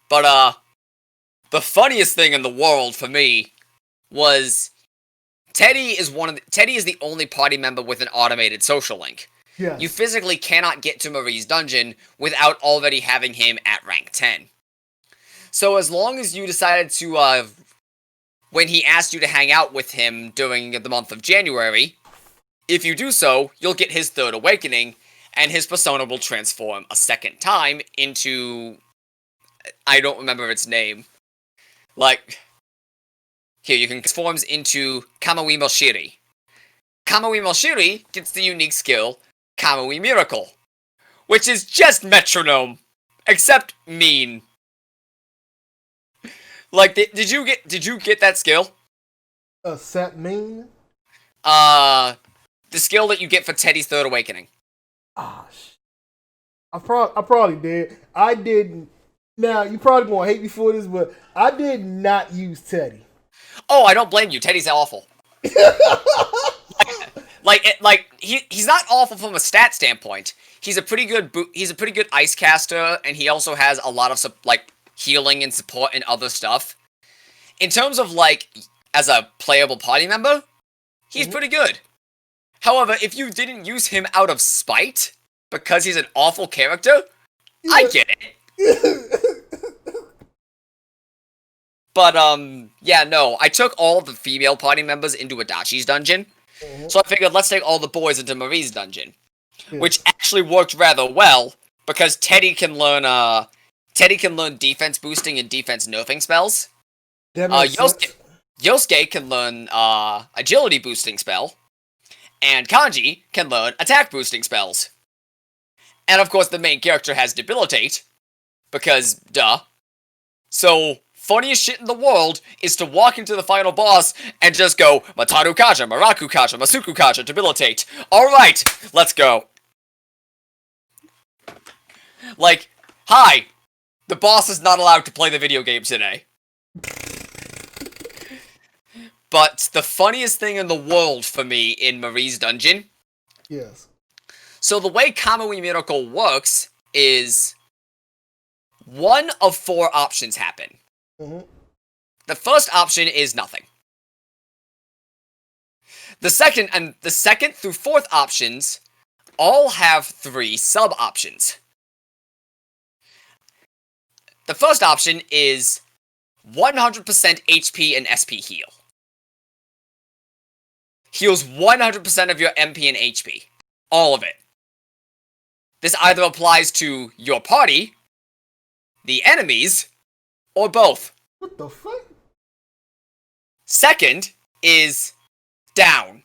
But, the funniest thing in the world for me was Teddy is the only party member with an automated social link. Yes. You physically cannot get to Marie's dungeon without already having him at rank 10. So as long as you decided to, when he asked you to hang out with him during the month of January, if you do so, you'll get his third awakening, and his persona will transform a second time into... I don't remember its name. Like, here, you can transforms into Kamui Moshiri. Kamui Moshiri gets the unique skill, Kamui Miracle, which is just metronome, except mean. Like, did you get that skill? Set mean? The skill that you get for Teddy's third awakening. Ah, I probably did. I didn't. Now, you probably gonna hate me for this, but I did not use Teddy. Oh, I don't blame you. Teddy's awful. He's not awful from a stat standpoint. He's a pretty good ice caster, and he also has a lot of like healing and support and other stuff. In terms of like as a playable party member, he's pretty good. However, if you didn't use him out of spite because he's an awful character, yeah. I get it. But, yeah, no, I took all of the female party members into Adachi's dungeon, so I figured let's take all the boys into Marie's dungeon, which actually worked rather well, because Teddy can learn defense boosting and defense nerfing spells. Yosuke can learn, agility boosting spell, and Kanji can learn attack boosting spells. And of course the main character has debilitate, because, duh. So, funniest shit in the world is to walk into the final boss and just go, Mataru Kaja, Maraku Kaja, Masuku Kaja, debilitate. Alright, let's go. Like, hi, the boss is not allowed to play the video game today. But the funniest thing in the world for me in Marie's dungeon... Yes. So the way Kamui Miracle works is... one of 4 options happen. The first option is nothing. The second through 4th options all have 3 sub-options. The first option is 100% HP and SP heal. Heals 100% of your MP and HP. All of it. This either applies to your party, the enemies, or both. What the fuck? Second is down.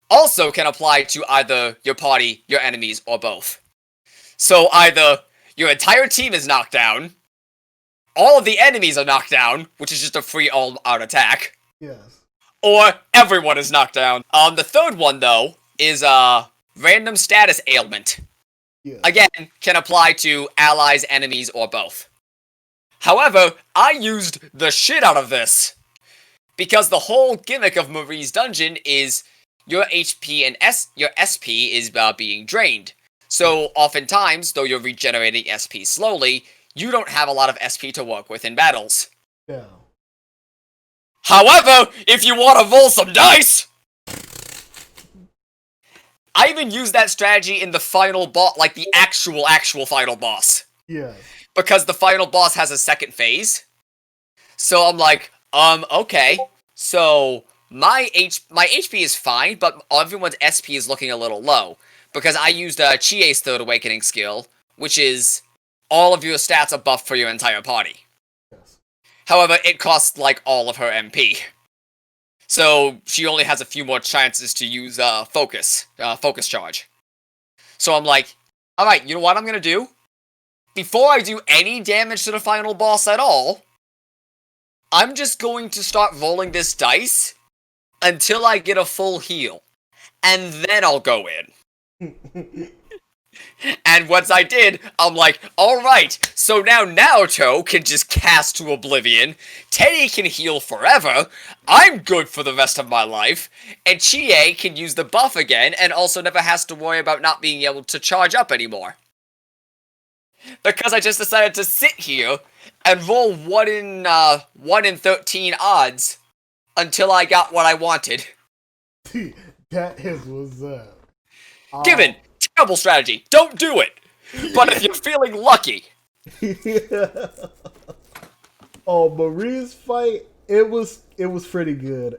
Also can apply to either your party, your enemies, or both. So either your entire team is knocked down, all of the enemies are knocked down, which is just a free all-out attack. Yes. Or everyone is knocked down. The third one, though, is random status ailment. Yes. Again, can apply to allies, enemies, or both. However, I used the shit out of this. Because the whole gimmick of Marie's dungeon is your HP and your SP is being drained. So oftentimes, though you're regenerating SP slowly, you don't have a lot of SP to work with in battles. Yeah. However, if you want to roll some dice, I even used that strategy in the final boss, like the actual final boss. Yeah. because the final boss has a second phase. So I'm like, okay. So my HP is fine, but everyone's SP is looking a little low because I used Chie's Third Awakening skill, which is all of your stats are buffed for your entire party. Yes. However, it costs like all of her MP. So she only has a few more chances to use focus charge. So I'm like, alright, you know what I'm gonna do? Before I do any damage to the final boss at all, I'm just going to start rolling this dice until I get a full heal. And then I'll go in. And once I did, I'm like, alright, so now Naruto can just cast to Oblivion, Teddy can heal forever, I'm good for the rest of my life, and Chie can use the buff again and also never has to worry about not being able to charge up anymore. Because I just decided to sit here and roll 1 in 13 odds until I got what I wanted. That is what's up. Given, terrible strategy. Don't do it. But if you're feeling lucky. Oh, Marie's fight, it was pretty good.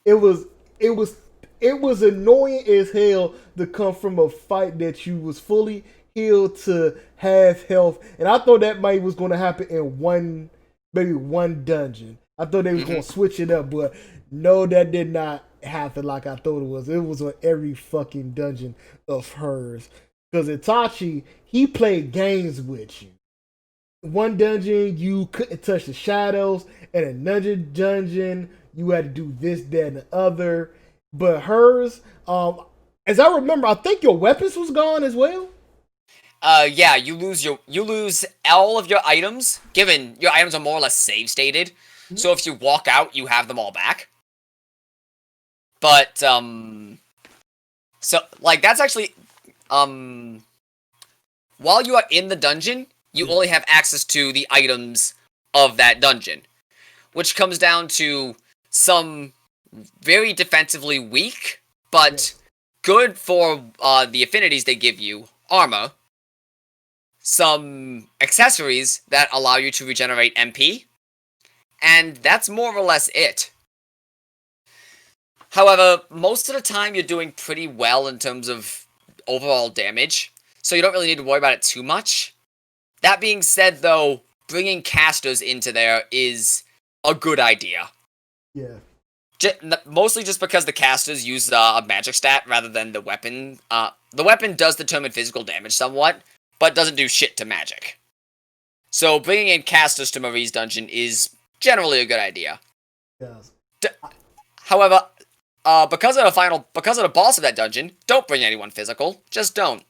It was annoying as hell to come from a fight that you was fully healed to half health, and I thought that might was going to happen in maybe one dungeon. I thought they was going to switch it up, but no, that did not happen like I thought it was. It was on every fucking dungeon of hers. Because Itachi, he played games with you. One dungeon, you couldn't touch the shadows, and another dungeon, you had to do this, that, and the other. But hers, as I remember, I think your weapons was gone as well. Yeah, you lose all of your items, given your items are more or less save stated. Mm-hmm. So if you walk out, you have them all back. But, so, like, that's actually, while you are in the dungeon, you only have access to the items of that dungeon. Which comes down to some very defensively weak, but good for, the affinities they give you, armor. Some accessories that allow you to regenerate MP, and that's more or less it. However, most of the time you're doing pretty well in terms of overall damage, so you don't really need to worry about it too much. That being said, though, bringing casters into there is a good idea. Yeah. Mostly just because the casters use a magic stat rather than the weapon. The weapon does determine physical damage somewhat, but doesn't do shit to magic. So bringing in casters to Marie's dungeon is generally a good idea. Yes. However, because of the boss of that dungeon, don't bring anyone physical. Just don't.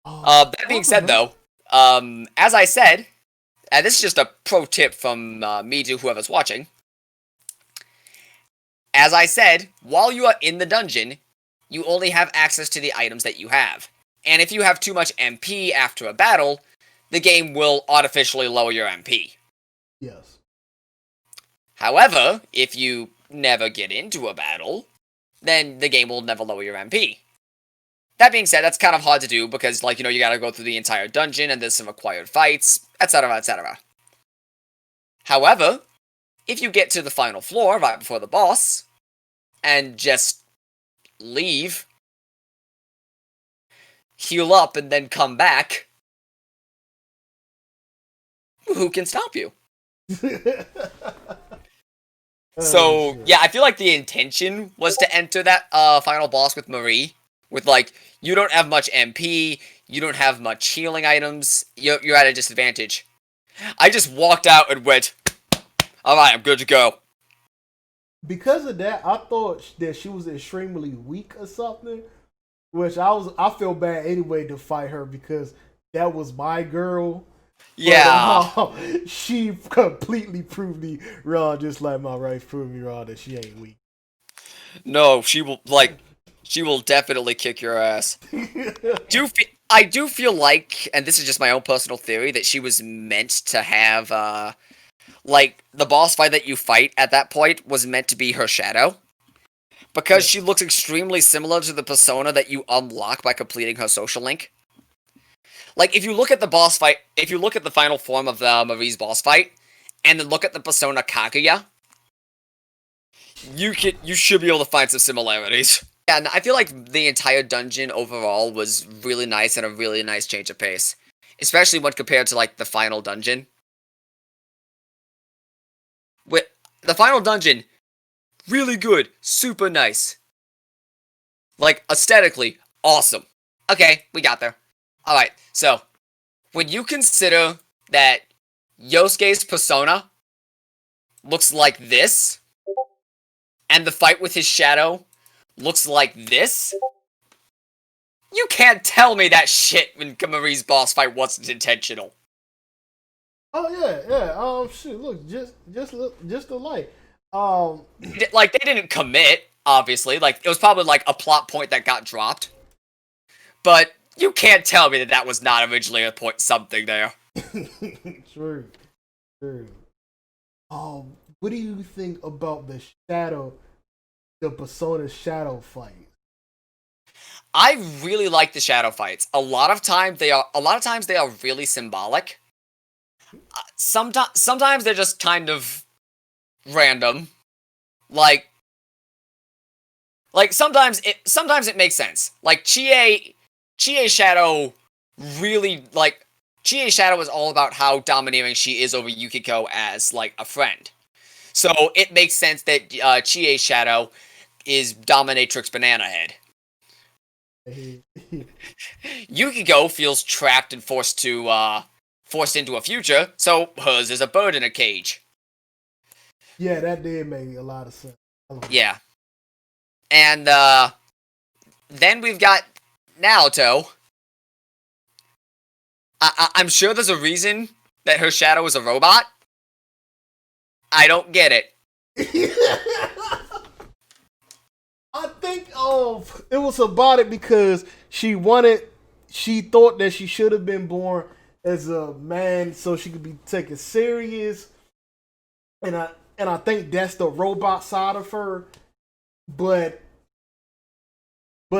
That being said, though, as I said, and this is just a pro tip from me to whoever's watching. As I said, while you are in the dungeon, you only have access to the items that you have. And if you have too much MP after a battle, the game will artificially lower your MP. Yes. However, if you never get into a battle, then the game will never lower your MP. That being said, that's kind of hard to do because, like, you gotta go through the entire dungeon and there's some required fights, etc., etc. However, if you get to the final floor right before the boss, and just leave, heal up, and then come back, who can stop you? So, yeah, I feel like the intention was to enter that final boss with Marie, with, like, you don't have much MP, you don't have much healing items, you're at a disadvantage. I just walked out and went, alright, I'm good to go. Because of that, I thought that she was extremely weak or something, which I feel bad anyway to fight her because that was my girl. Yeah. But, she completely proved me wrong, just like my wife proved me wrong that she ain't weak. No, she will definitely kick your ass. I do feel like, and this is just my own personal theory, that she was meant to have, like, the boss fight that you fight at that point was meant to be her shadow. Because she looks extremely similar to the persona that you unlock by completing her social link. Like, if you look at the boss fight, if you look at the final form of the Marie's boss fight, and then look at the persona Kaguya, you should be able to find some similarities. Yeah, and I feel like the entire dungeon overall was really nice and a really nice change of pace. Especially when compared to, like, the final dungeon. With the final dungeon, really good, super nice. Like, aesthetically, awesome. Okay, we got there. Alright, so, when you consider that Yosuke's persona looks like this, and the fight with his shadow looks like this, you can't tell me that shit in Marie's boss fight wasn't intentional. Oh yeah. Shit. Look, just alike. Like, they didn't commit, obviously. Like, it was probably like a plot point that got dropped. But you can't tell me that that was not originally a point something there. True. What do you think about the persona shadow fight? I really like the shadow fights. A lot of times they are really symbolic. Sometimes they're just kind of random. Like sometimes it makes sense. Like Chie Shadow really, like, Chie Shadow is all about how domineering she is over Yukiko as, like, a friend. So it makes sense that Chie Shadow is Dominatrix Banana Head. Yukiko feels trapped and forced into a future, so hers is a bird in a cage. Yeah, that did make a lot of sense. Yeah. And then we've got Naoto. I'm sure there's a reason that her shadow is a robot. I don't get it. I think it was about it because she thought that she should have been born as a man so she could be taken serious. And I think that's the robot side of her. But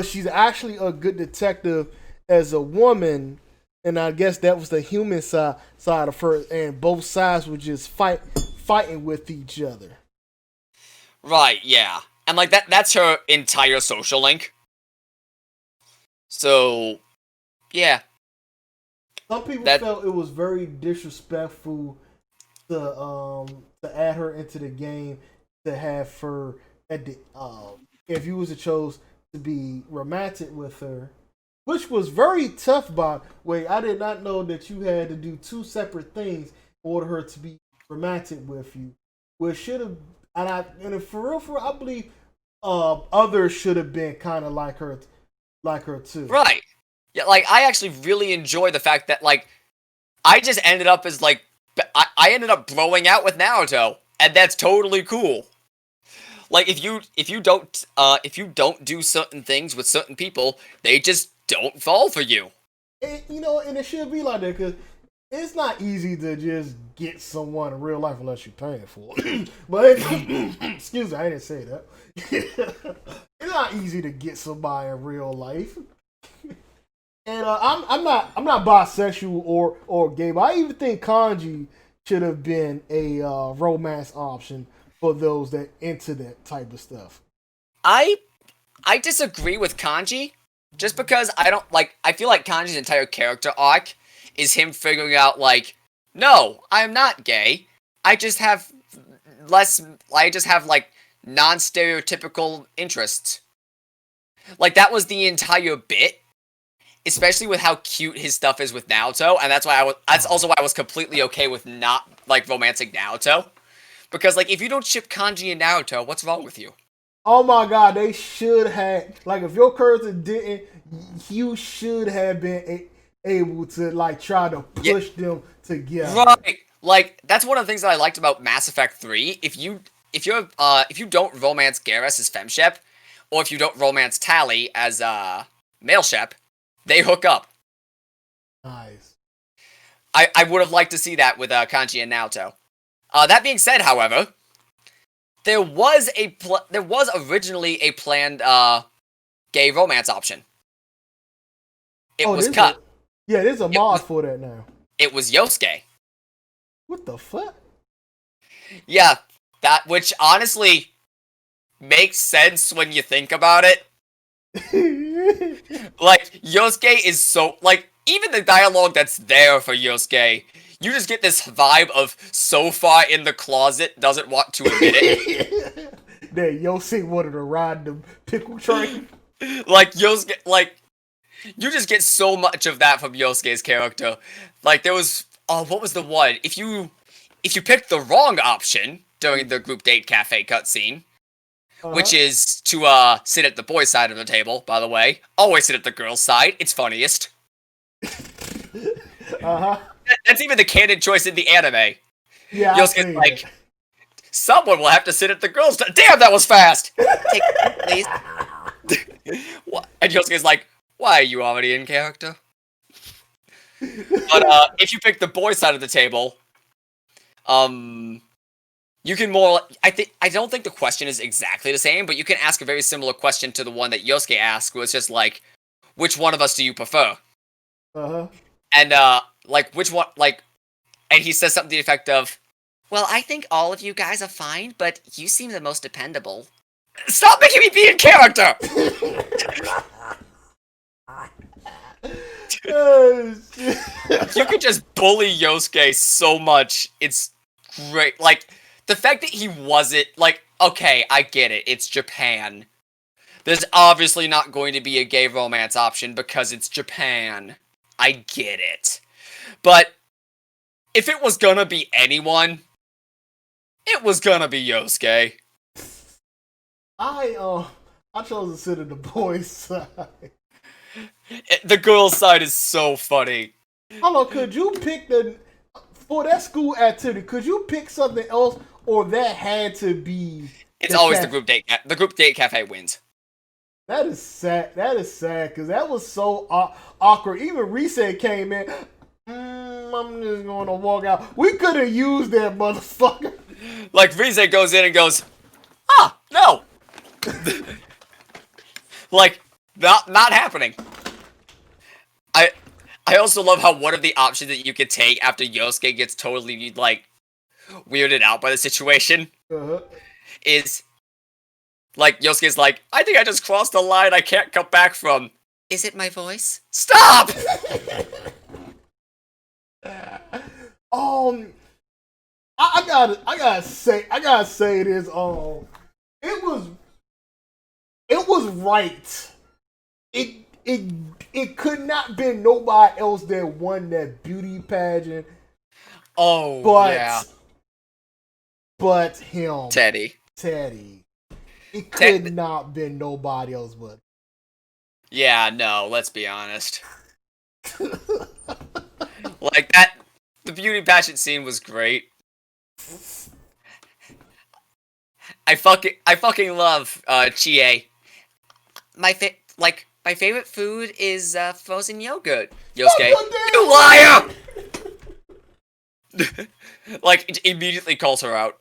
she's actually a good detective as a woman, and I guess that was the human side of her, and both sides were just fighting with each other. Right, yeah. And, like, that's her entire social link. So, yeah. Some people felt it was very disrespectful to add her into the game, to have her at the if you was to chose to be romantic with her, which was very tough. By the way, I did not know that you had to do two separate things in order her to be romantic with you. Which should have, and for real, I believe others should have been kind of like her too. Right. Yeah, like, I actually really enjoy the fact that, like, I just ended up as, like, I ended up blowing out with Naruto, and that's totally cool. Like, if you don't do certain things with certain people, they just don't fall for you. And, and it should be like that, because it's not easy to just get someone in real life unless you're paying for it. But excuse me, I didn't say that. It's not easy to get somebody in real life. And I'm not bisexual or gay, but I even think kanji should have been a romance option for those that into that type of stuff. I disagree with kanji, just because I feel like Kanji's entire character arc is him figuring out, like, no, I'm not gay. I just have like non-stereotypical interests. Like, that was the entire bit. Especially with how cute his stuff is with Naruto, and that's also why I was completely okay with not, like, romancing Naruto. Because, like, if you don't ship Kanji and Naruto, what's wrong with you? Oh my god, they should have, like, if your character didn't, you should have been able to, like, try to push them together. Right. Like, that's one of the things that I liked about Mass Effect 3. If you don't romance Garrus as femshep, or if you don't romance Tali as maleshep, they hook up. Nice. I would have liked to see that with Kanji and Naoto. That being said, however, there was originally a planned gay romance option. It was cut. Yeah, there's a mod for that now. It was Yosuke. What the fuck? Yeah, that which honestly makes sense when you think about it. Like, Yosuke is so, like, even the dialogue that's there for Yosuke, you just get this vibe of so far in the closet, doesn't want to admit it. That Yosuke wanted to ride the pickle train. Like, Yosuke, like, you just get so much of that from Yosuke's character. Like, there was, what was the one? If you picked the wrong option during the group date cafe cutscene, which is to sit at the boys' side of the table, by the way. Always sit at the girls' side. It's funniest. That's even the canon choice in the anime. Yeah, Yosuke's like, someone will have to sit at the girls' side. Damn, that was fast! Take it, please. And Yosuke's like, why are you already in character? But if you pick the boys' side of the table, you can more. I don't think the question is exactly the same, but you can ask a very similar question to the one that Yosuke asked, where it's just like, which one of us do you prefer? And like which one? Like, and he says something to the effect of, "Well, I think all of you guys are fine, but you seem the most dependable." Stop making me be in character. You could just bully Yosuke so much. It's great. Like, the fact that he wasn't, like, okay, I get it. It's Japan. There's obviously not going to be a gay romance option because it's Japan. I get it. But if it was gonna be anyone, it was gonna be Yosuke. I chose to sit at the boys' side. The girls' side is so funny. Hold on, could you pick for that school activity, could you pick something else, or that had to be... It's always the group date. The group date cafe wins. That is sad. That is sad, because that was so awkward. Even Reset came in, I'm just going to walk out. We could have used that motherfucker. Like, Reset goes in and goes, no. Like, not happening. I also love how one of the options that you could take after Yosuke gets totally, like, weirded out by the situation is, like, Yosuke's like, I think I just crossed a line I can't come back from. Is it my voice? Stop! I gotta say this. It was right. It could not been nobody else that won that beauty pageant. Oh, but, yeah. But him. Teddy. It could not been nobody else but. Yeah, no, let's be honest. Like, that, the beauty pageant scene was great. I fucking love, Chie. My favorite food is, frozen yogurt. Yosuke, you liar! Like, it immediately calls her out.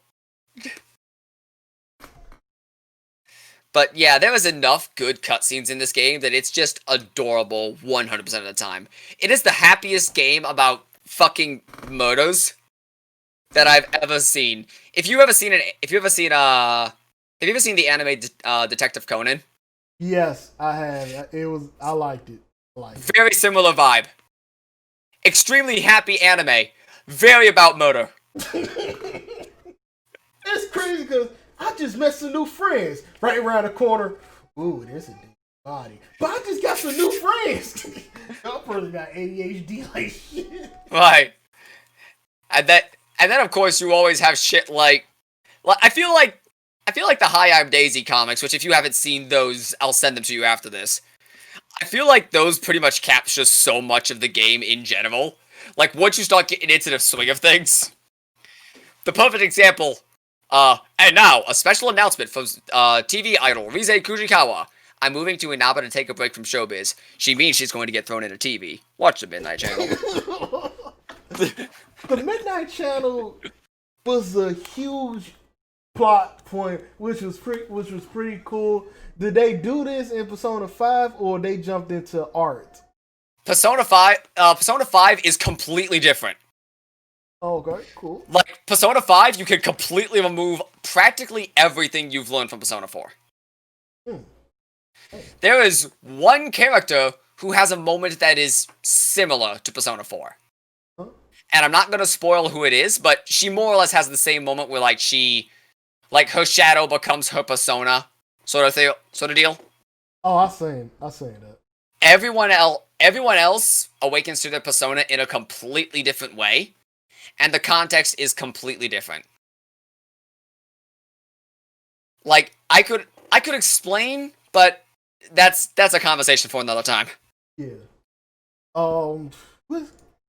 But yeah, there was enough good cutscenes in this game that it's just adorable 100% of the time. It is the happiest game about fucking murders that I've ever seen. Have you ever seen the anime Detective Conan? Yes, I have. I liked it. Very similar vibe. Extremely happy anime. Very about murder. It's crazy because I just met some new friends right around the corner. Ooh, there's a dead body. But I just got some new friends. That person got ADHD like shit. Right. And then of course you always have shit like I feel like the Hi I'm Daisy comics, which if you haven't seen those, I'll send them to you after this. I feel like those pretty much capture so much of the game in general. Like, once you start getting into the swing of things. The perfect example, and now, a special announcement from TV idol Rize Kujikawa. I'm moving to Inaba to take a break from showbiz. She means she's going to get thrown in a TV. Watch the Midnight Channel. The Midnight Channel was a huge plot point, which was pretty cool. Did they do this in Persona 5, or they jumped into art? Persona 5 is completely different. Okay, cool. Like, Persona 5, you can completely remove practically everything you've learned from Persona 4. There is one character who has a moment that is similar to Persona 4. Huh? And I'm not gonna spoil who it is, but she more or less has the same moment where, like, her shadow becomes her persona, sort of deal. Oh, I seen that. Everyone else awakens to their persona in a completely different way, and the context is completely different. Like, I could explain, but that's a conversation for another time. Yeah. I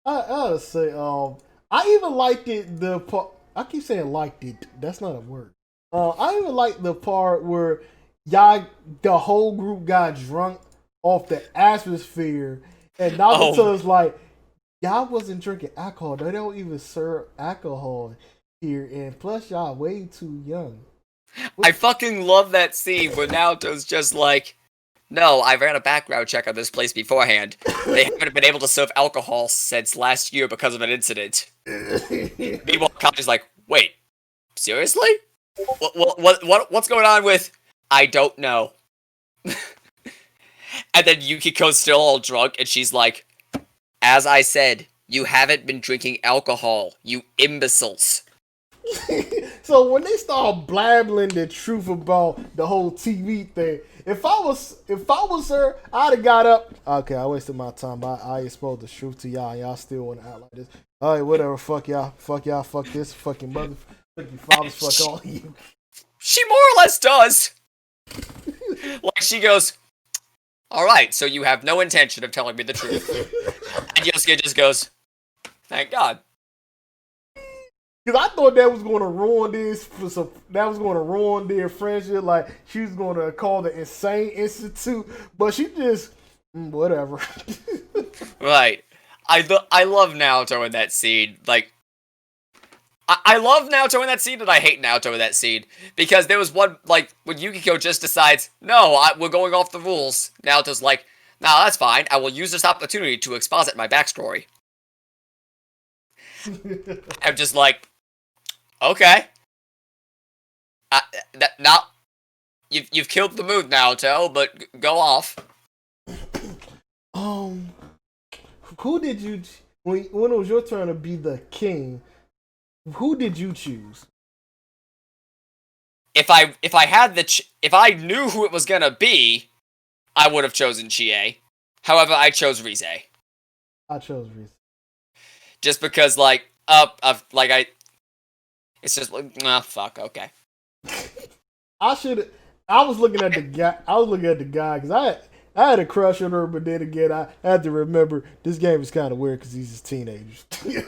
gotta say, I even liked it. The part I keep saying liked it. That's not a word. I even liked the part where the whole group got drunk off the atmosphere, and Nagato's like, y'all wasn't drinking alcohol. They don't even serve alcohol here, and plus y'all way too young. I fucking love that scene where Naoto's just like, no, I ran a background check on this place beforehand. They haven't been able to serve alcohol since last year because of an incident. Meanwhile, Kaji's like, wait, seriously? What's going on with? I don't know. And then Yukiko's still all drunk, and she's like, as I said, you haven't been drinking alcohol, you imbeciles. So when they start blabbling the truth about the whole TV thing, if I was her, I'd have got up. Okay, I wasted my time. I exposed the truth to y'all, and y'all still want to act like this. All right, whatever. Fuck y'all. Fuck this. Fucking mother. Fuck your fathers. Fuck all of you. She more or less does. Like, she goes, all right, so you have no intention of telling me the truth. And Yosuke just goes, thank God. Because I thought that was going to ruin that was going to ruin their friendship. Like, she was going to call the Insane Institute, but she just, whatever. Right. I love Naoto in that scene. Like, I love Naoto in that scene, and I hate Naoto in that scene. Because there was one, like, when Yukiko just decides, no, we're going off the rules. Naoto's like, nah, that's fine. I will use this opportunity to exposit my backstory. I'm just like, okay. Now, you've killed the mood, Naoto, but go off. Who did you when it was your turn to be the king? Who did you choose? If I knew who it was gonna be, I would have chosen Chie. However, I chose Rize. I chose Rize. Just because, like, it's just like, fuck, okay. I was looking at the guy because I had a crush on her, but then again, I had to remember this game is kind of weird because he's just teenagers. Yeah.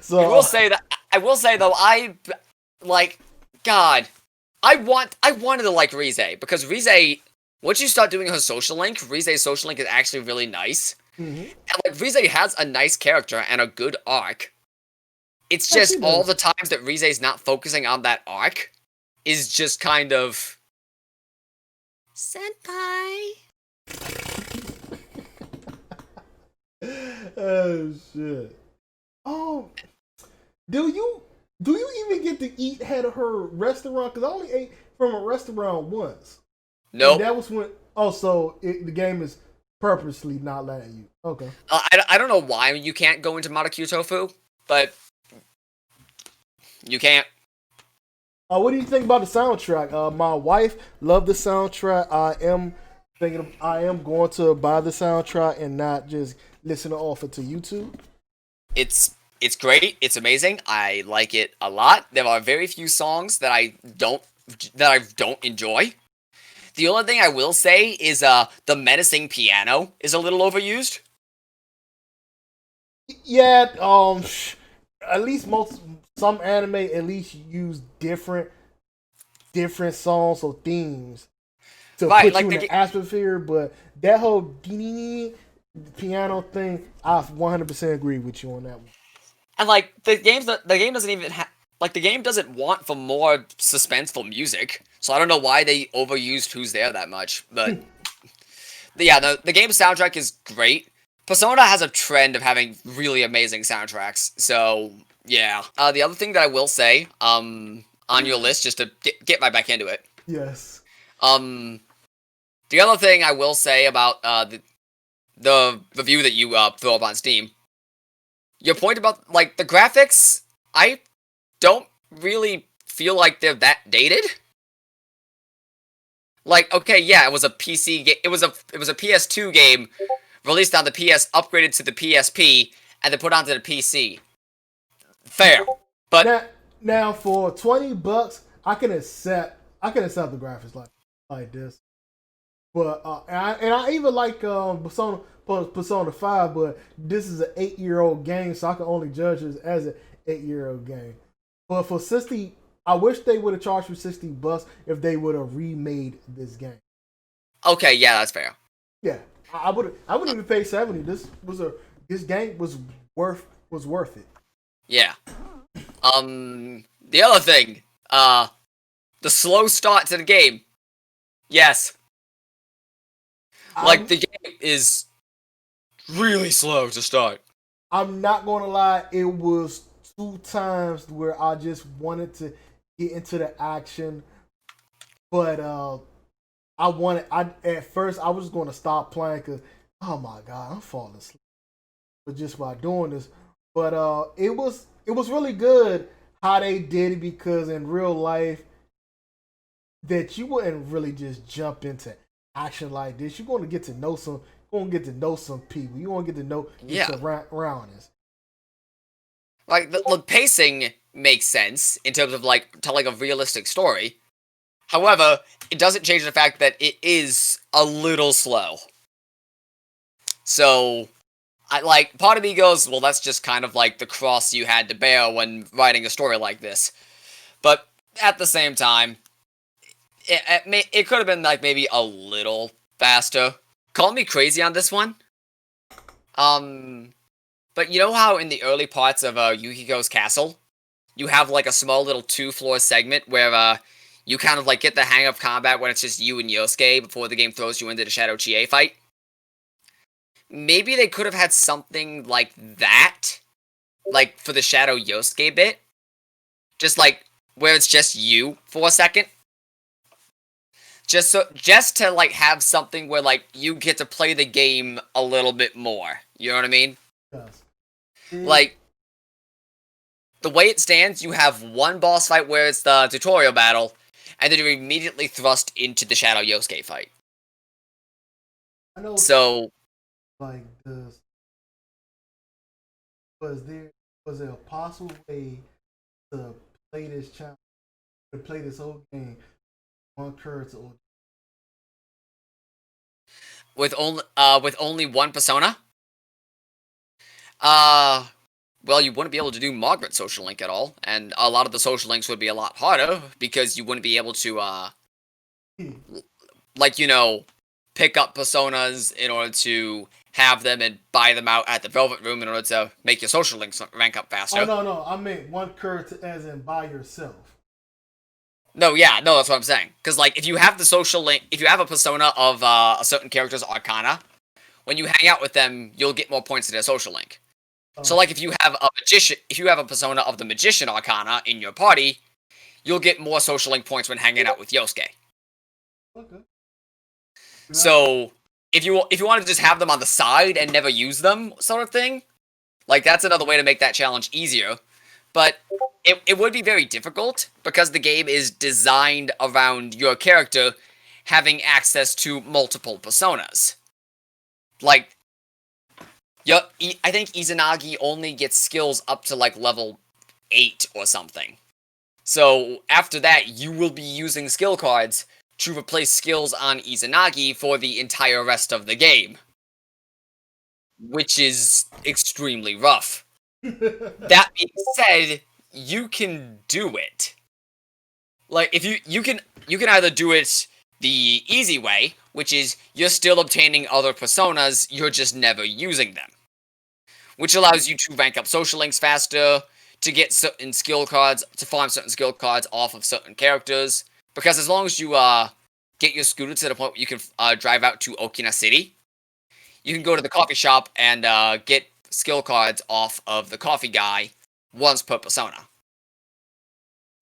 So I will say though, God, I wanted to like Rize because Rize, once you start doing her social link, Rize's social link is actually really nice. Mm-hmm. And, like, Rize has a nice character and a good arc. It's just all the times that Rize's not focusing on that arc is just kind of senpai. Oh shit. Oh, do you even get to eat at her restaurant? Because I only ate from a restaurant once. Nope. And that was when. Oh, so the game is purposely not letting you. Okay. I don't know why you can't go into Marukyou Tofu, but you can't. What do you think about the soundtrack? My wife loved the soundtrack. I am going to buy the soundtrack and not just listen to off it to YouTube. It's great. It's amazing. I like it a lot. There are very few songs that I don't enjoy. The only thing I will say is the menacing piano is a little overused. Yeah, at least some anime at least use different songs or themes to put you in the atmosphere, but that whole piano thing, I 100% agree with you on that one. And like the game doesn't even the game doesn't want for more suspenseful music, so I don't know why they overused Who's There that much, but the game's soundtrack is great. Persona has a trend of having really amazing soundtracks, so yeah. The other thing that I will say, on your list, just to get right back into it. Yes. The other thing I will say about the review that you throw up on Steam, your point about like the graphics, I don't really feel like they're that dated. Like, okay, yeah, it was a PC game. It was a PS2 game released on the PS, upgraded to the PSP, and then put onto the PC. Fair, but now for $20, I can accept the graphics like this. But and I even like Persona 5, but this is an 8-year-old game, so I can only judge it as an 8-year-old game. But for 60, I wish they would have charged me $60 if they would have remade this game. Okay, yeah, that's fair. Yeah, I would even pay $70. This game was worth it. Yeah. The other thing, the slow start to the game. Yes. Like, the game is really slow to start. I'm not gonna lie, it was 2 times where I just wanted to get into the action, but at first I was gonna stop playing because, oh my god, I'm falling asleep. But just by doing this, but it was really good how they did it, because in real life that you wouldn't really just jump into action like this. You're going to get to know some people. You want to get to know your surroundings. Like, the pacing makes sense in terms of, like, telling a realistic story. However, it doesn't change the fact that it is a little slow. So, part of me goes, well, that's just kind of like the cross you had to bear when writing a story like this. But, at the same time, it could have been, like, maybe a little faster. Call me crazy on this one. But you know how in the early parts of Yukiko's castle, you have, like, a small little 2-floor segment where, you kind of, like, get the hang of combat when it's just you and Yosuke before the game throws you into the Shadow Chie fight? Maybe they could have had something like that, like, for the Shadow Yosuke bit. Just, like, where it's just you for a second. Just to, like, have something where, like, you get to play the game a little bit more. You know what I mean? Yes. Like, the way it stands, you have one boss fight where it's the tutorial battle, and then you're immediately thrust into the Shadow Yosuke fight. I know. So, like this, was there a possible way to play this whole game on character? with only one persona? Well, you wouldn't be able to do Margaret's social link at all, and a lot of the social links would be a lot harder, because you wouldn't be able to, like, you know, pick up personas in order to have them and buy them out at the Velvet Room in order to make your social links rank up faster. Oh, no, I meant one character as in by yourself. No, that's what I'm saying. Because, like, if you have the social link, if you have a persona of a certain character's arcana, when you hang out with them, you'll get more points to their social link. So, like, if you have a persona of the magician arcana in your party, you'll get more social link points when hanging out with Yosuke. Okay. So, if you want to just have them on the side and never use them, sort of thing, like, that's another way to make that challenge easier. But it would be very difficult, because the game is designed around your character having access to multiple personas. Like, I think Izanagi only gets skills up to, like, level 8 or something. So, after that, you will be using skill cards to replace skills on Izanagi for the entire rest of the game. Which is extremely rough. That being said, you can do it. Like, if you can either do it the easy way, which is you're still obtaining other personas, you're just never using them. Which allows you to rank up social links faster, to get certain skill cards, to farm certain skill cards off of certain characters. Because as long as you get your scooter to the point where you can drive out to Okina City. You can go to the coffee shop and get skill cards off of the coffee guy once per persona.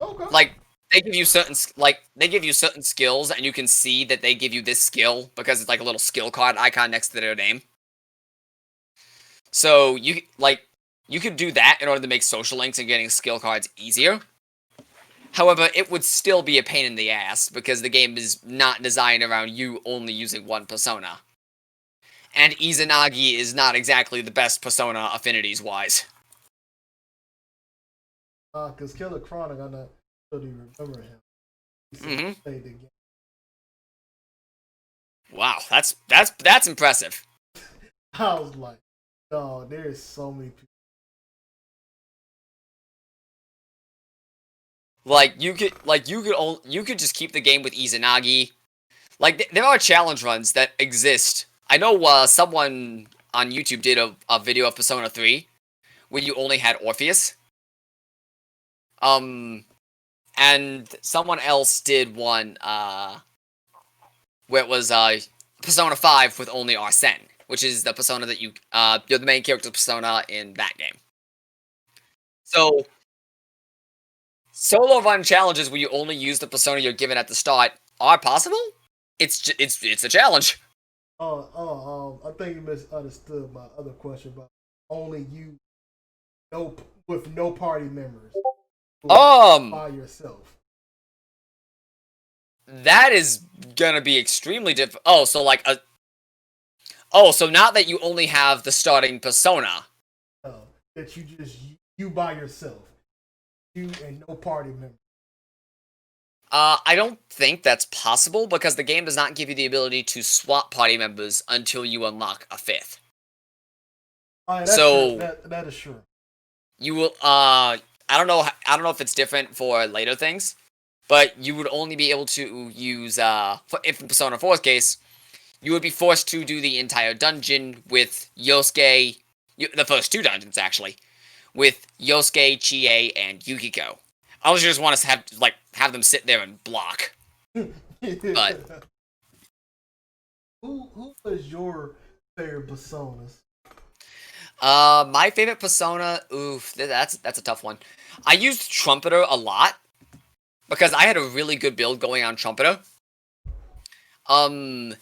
Okay. Like they give you certain skills, and you can see that they give you this skill because it's like a little skill card icon next to their name. So you could do that in order to make social links and getting skill cards easier. However, it would still be a pain in the ass because the game is not designed around you only using one persona. And Izanagi is not exactly the best persona affinities-wise. Because Killer Chronic, I not really remember him. Mhm. Played the game. Wow, that's impressive. I was like, oh, there's so many people. You could just keep the game with Izanagi. Like there are challenge runs that exist. I know someone on YouTube did a video of Persona 3 where you only had Orpheus. And someone else did one where it was Persona 5 with only Arsene, which is the persona that you're the main character persona in that game. So solo run challenges where you only use the persona you're given at the start are possible. It's a challenge. I think you misunderstood my other question about only you, with no party members. By yourself. That is gonna be extremely difficult. So not that you only have the starting persona. That you by yourself. You and no party members. I don't think that's possible because the game does not give you the ability to swap party members until you unlock a 5th. So that is true. You will I don't know if it's different for later things, but you would only be able to use if in Persona 4's case, you would be forced to do the entire dungeon with Yosuke, the first 2 dungeons actually, with Yosuke, Chie, and Yukiko. Unless you just want us to have them sit there and block. But who is your favorite personas? My favorite persona, that's a tough one. I used Trumpeter a lot because I had a really good build going on Trumpeter. I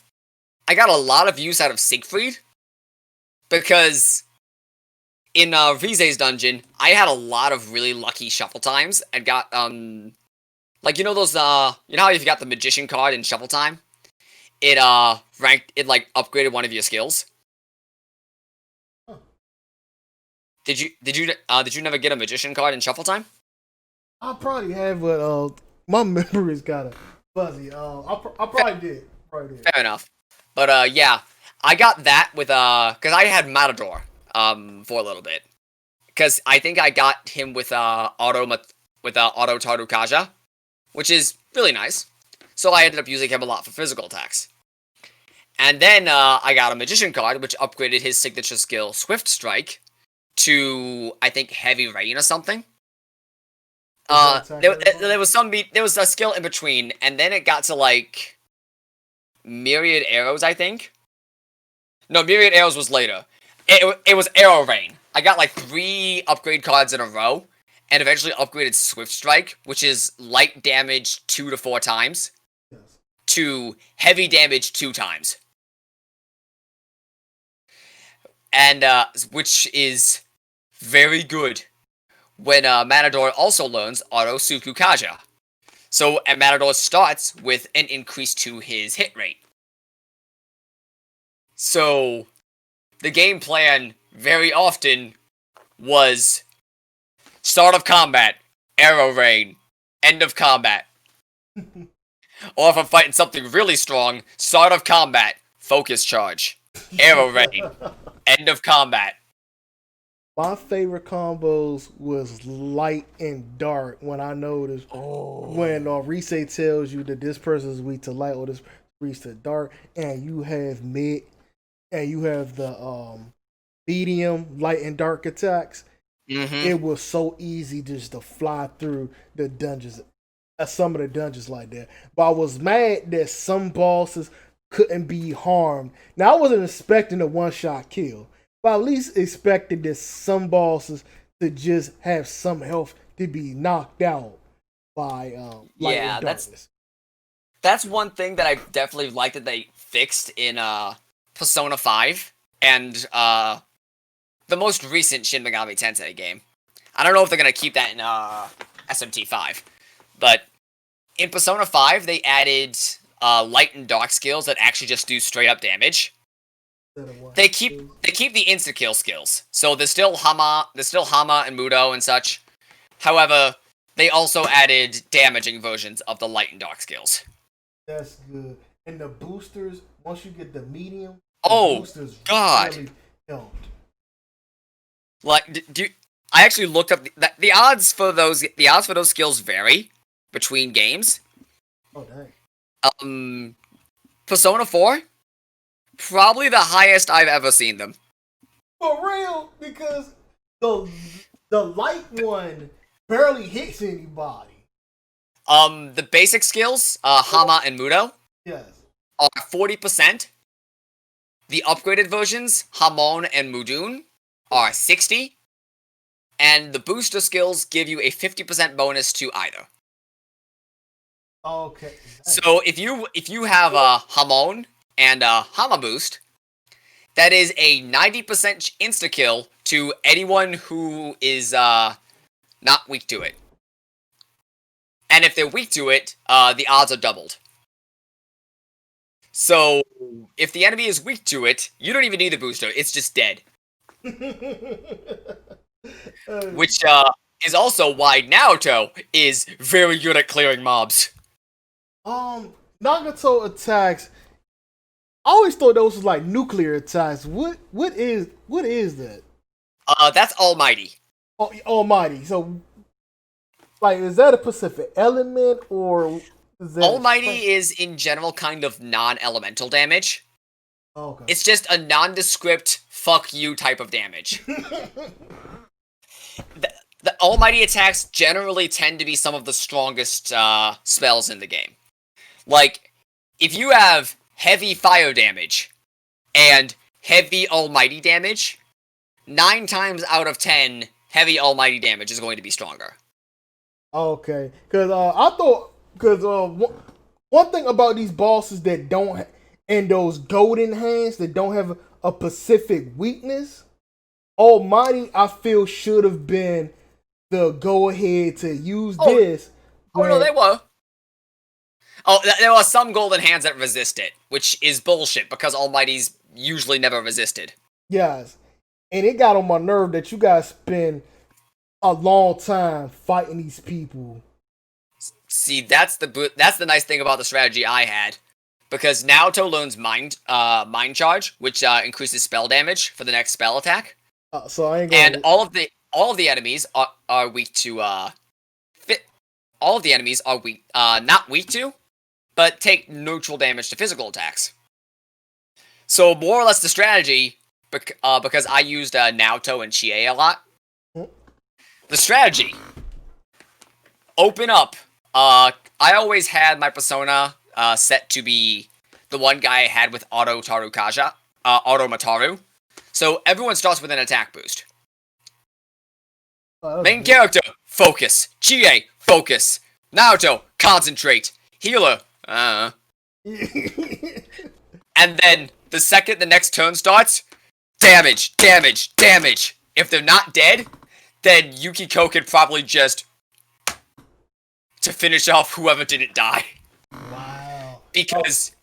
got a lot of use out of Siegfried because in Rize's dungeon, I had a lot of really lucky shuffle times and got those you know how if you got the magician card in shuffle time, it upgraded one of your skills. Did you never get a magician card in shuffle time? I probably have, but my memory is kind of fuzzy. I probably did. Fair enough. But yeah, I got that with because I had Matador for a little bit. Because I think I got him with Auto Tarukaja, which is really nice. So I ended up using him a lot for physical attacks. And then I got a Magician card, which upgraded his signature skill Swift Strike to, I think, Heavy Rain or something. There was a skill in between, and then it got to Myriad Arrows, I think. No, Myriad Arrows was later. It was Arrow Rain. I got 3 upgrade cards in a row, and eventually upgraded Swift Strike, which is light damage 2 to 4 times, to heavy damage 2 times. And, which is very good when Matador also learns Auto Tsukukaja. So, and Matador starts with an increase to his hit rate. So, the game plan very often was start of combat, Arrow Rain, end of combat. Or if I'm fighting something really strong, start of combat, Focus Charge, Arrow Rain, end of combat. My favorite combos was light and dark when I noticed when Rise tells you that this person is weak to light or this weak to dark, and you have mid and you have the medium, light and dark attacks. Mm-hmm. It was so easy just to fly through the dungeons at some of the dungeons like that. But I was mad that some bosses couldn't be harmed. Now I wasn't expecting a one-shot kill, but at least expected that some bosses to just have some health to be knocked out by light Yeah, and darkness. that's one thing that I definitely like that they fixed in Persona 5 and the most recent Shin Megami Tensei game. I don't know if they're gonna keep that in SMT5, but in Persona 5 they added light and dark skills that actually just do straight up damage. They keep the insta kill skills, so there's still Hama and Mudo and such. However, they also added damaging versions of the light and dark skills. That's good. And the boosters, once you get the medium, boosters God, really helped. Like, I actually looked up the odds for those. The odds for those skills vary between games. Oh dang. Persona 4, probably the highest I've ever seen them. For real, because the light one barely hits anybody. The basic skills, Hama and Mudo, yes, are 40%. The upgraded versions, Hamon and Mudun, are 60. And the booster skills give you a 50% bonus to either. Okay. So if you have a Hamon and a Hama boost, that is a 90% insta kill to anyone who is not weak to it. And if they're weak to it, the odds are doubled. So if the enemy is weak to it, you don't even need the booster; it's just dead. Which is also why Naruto is very good at clearing mobs. Nagato attacks. I always thought those was like nuclear attacks. What is that? That's Almighty. Oh, Almighty. So, like, is that a Pacific element or is that Almighty is in general kind of non-elemental damage. Oh, okay. It's just a nondescript fuck you type of damage. The Almighty attacks generally tend to be some of the strongest spells in the game. Like, if you have heavy fire damage and heavy Almighty damage, 9 times out of 10, heavy Almighty damage is going to be stronger. Okay, because I thought, because one thing about these bosses that don't, and those golden hands that don't have a specific weakness, Almighty I feel should have been the go ahead to use this. Oh no, they were. Oh, there are some golden hands that resist it, which is bullshit because Almighty's usually never resisted. Yes, and it got on my nerve that you guys spend a long time fighting these people. See, that's the nice thing about the strategy I had, because Naruto learns mind charge, which increases spell damage for the next spell attack. So I ain't gonna... And all of the enemies are weak to all of the enemies are weak, not weak to, but take neutral damage to physical attacks. So more or less the strategy, because I used Naruto and Chie a lot. The strategy: open up. I always had my persona set to be the one guy I had with Auto Tarukaja, Auto Mataru. So everyone starts with an attack boost. Main character, focus. Chie, focus. Naruto, concentrate. Healer, And then the second the next turn starts, damage, damage, damage. If they're not dead, then Yukiko could probably just to finish off whoever didn't die. Wow. Because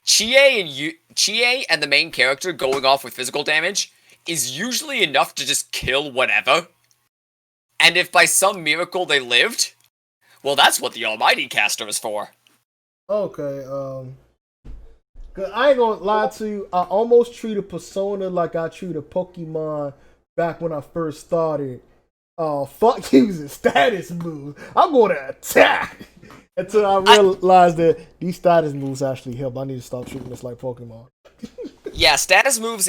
Chie and the main character going off with physical damage is usually enough to just kill whatever. And if by some miracle they lived, well, that's what the Almighty Caster is for. Okay, cause I ain't gonna lie to you, I almost treated Persona like I treated Pokemon back when I first started. Fuck using status moves. I'm gonna attack until I realized that these status moves actually help. I need to stop treating this like Pokemon. Yeah, status moves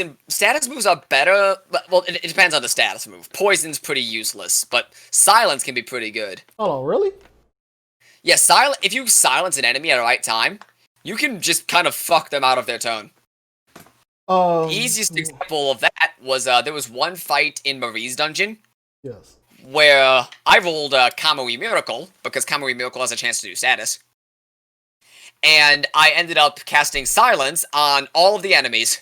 are better, but, well, it depends on the status move. Poison's pretty useless, but silence can be pretty good. Oh, really? Yeah, if you silence an enemy at the right time, you can just kind of fuck them out of their turn. The easiest example of that was there was one fight in Marie's dungeon. Yes. Where I rolled Kamui Miracle, because Kamui Miracle has a chance to do status. And I ended up casting Silence on all of the enemies.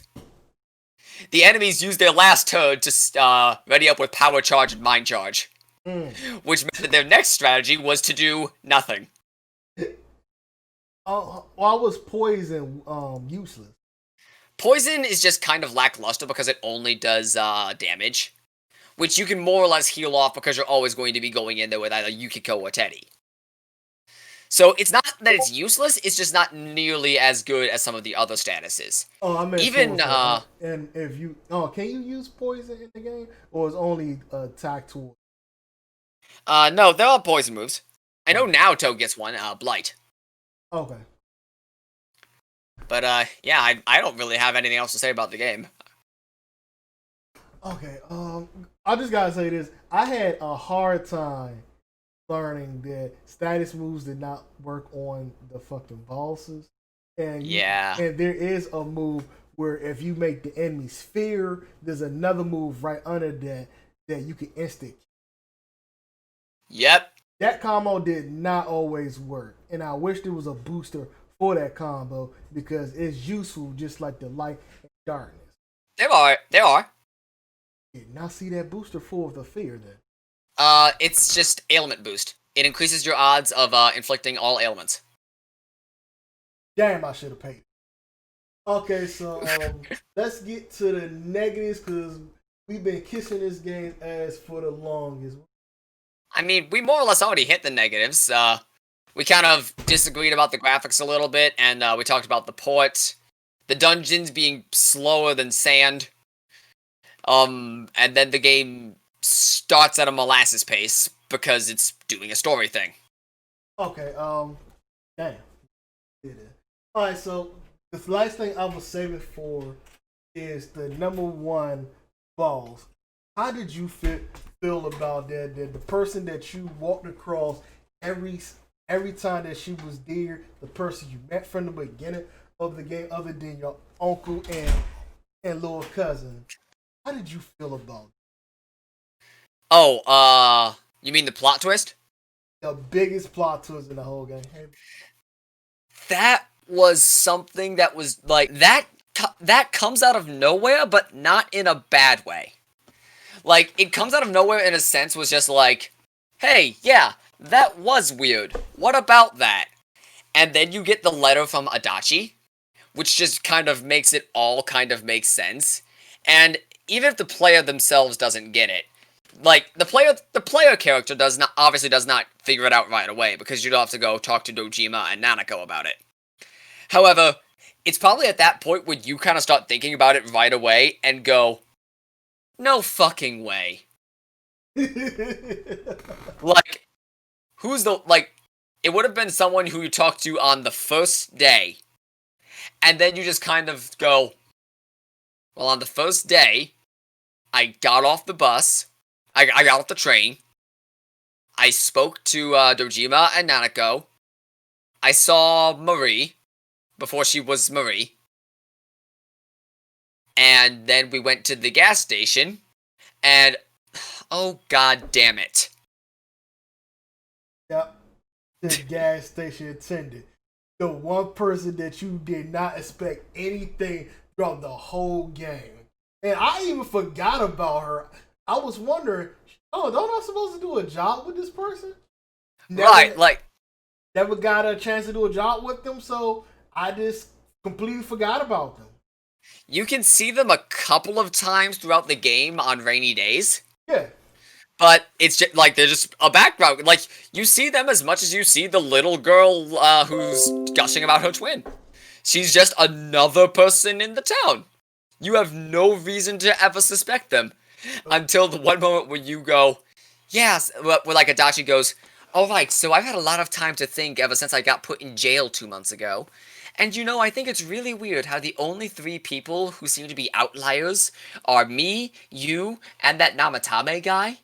The enemies used their last turn to ready up with Power Charge and Mind Charge. Which meant that their next strategy was to do nothing. Why was Poison useless? Poison is just kind of lackluster because it only does damage. Which you can more or less heal off because you're always going to be going in there with either Yukiko or Teddy. So it's not that it's useless, it's just not nearly as good as some of the other statuses. Oh, I meant even and if you can you use poison in the game, or is only attack tool? No, there are poison moves. I know Naoto gets one, Blight. Okay. But yeah, I don't really have anything else to say about the game. Okay, I just gotta say this. I had a hard time learning that status moves did not work on the fucking bosses. And and there is a move where if you make the enemy sphere, there's another move right under that you can instant. Yep. That combo did not always work, and I wish there was a booster for that combo because it's useful just like the light and darkness. There are. Did not see that booster for the fear then. It's just ailment boost. It increases your odds of inflicting all ailments. Damn, I should have paid. Okay, so let's get to the negatives because we've been kissing this game's ass for the longest. I mean, we more or less already hit the negatives. We kind of disagreed about the graphics a little bit, and we talked about the port, the dungeons being slower than sand. And then the game starts at a molasses pace because it's doing a story thing. Okay, damn. Alright, so the last thing I was saving for is the number one boss. How did you feel about that? That the person that you walked across every time that she was there, the person you met from the beginning of the game, other than your uncle and little cousin. How did you feel about it? Oh, you mean the plot twist? The biggest plot twist in the whole game. That was something that was like that comes out of nowhere, but not in a bad way. Like, it comes out of nowhere in a sense was just like, hey, yeah, that was weird. What about that? And then you get the letter from Adachi, which just kind of makes it all kind of make sense. And even if the player themselves doesn't get it, like, the player character obviously does not figure it out right away, because you'd have to go talk to Dojima and Nanako about it. However, it's probably at that point when you kind of start thinking about it right away and go, no fucking way. Like, it would have been someone who you talked to on the first day, and then you just kind of go, well, on the first day, I got off the bus, I got off the train, I spoke to Dojima and Nanako, I saw Marie, before she was Marie, and then we went to the gas station, and, oh god damn it. Yep, the gas station attendant. The one person that you did not expect anything throughout the whole game. And I even forgot about her. I was wondering, don't I supposed to do a job with this person? Never got a chance to do a job with them, so I just completely forgot about them. You can see them a couple of times throughout the game on rainy days. Yeah. But it's just, like, they're just a background. Like, you see them as much as you see the little girl who's gushing about her twin. She's just another person in the town. You have no reason to ever suspect them. Until the one moment where you go, yes, where like Adachi goes, alright, so I've had a lot of time to think ever since I got put in jail 2 months ago. And you know, I think it's really weird how the only 3 people who seem to be outliers are me, you, and that Namatame guy.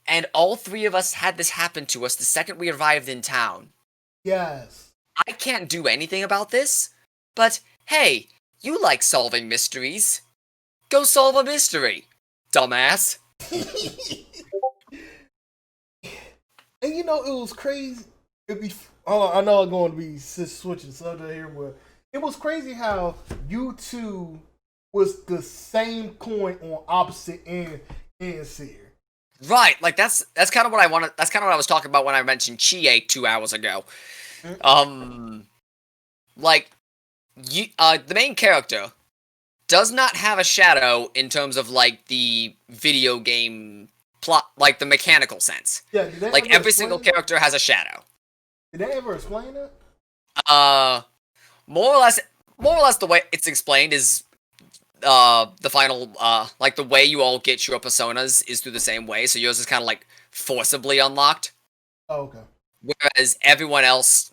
And all 3 of us had this happen to us the second we arrived in town. Yes. I can't do anything about this, but hey, you like solving mysteries. Go solve a mystery, dumbass. And you know, it was crazy. I know I'm going to be switching subject here, but it was crazy how you two was the same coin on opposite ends here. Right, like that's kind of what I wanted. That's kind of what I was talking about when I mentioned Chie 2 hours ago. Like the main character does not have a shadow in terms of like the video game plot, like the mechanical sense. Yeah, like every single character has a shadow. Did they ever explain that? More or less the way it's explained is the final like the way you all get your personas is through the same way, so yours is kind of like forcibly unlocked. Oh, okay. Whereas everyone else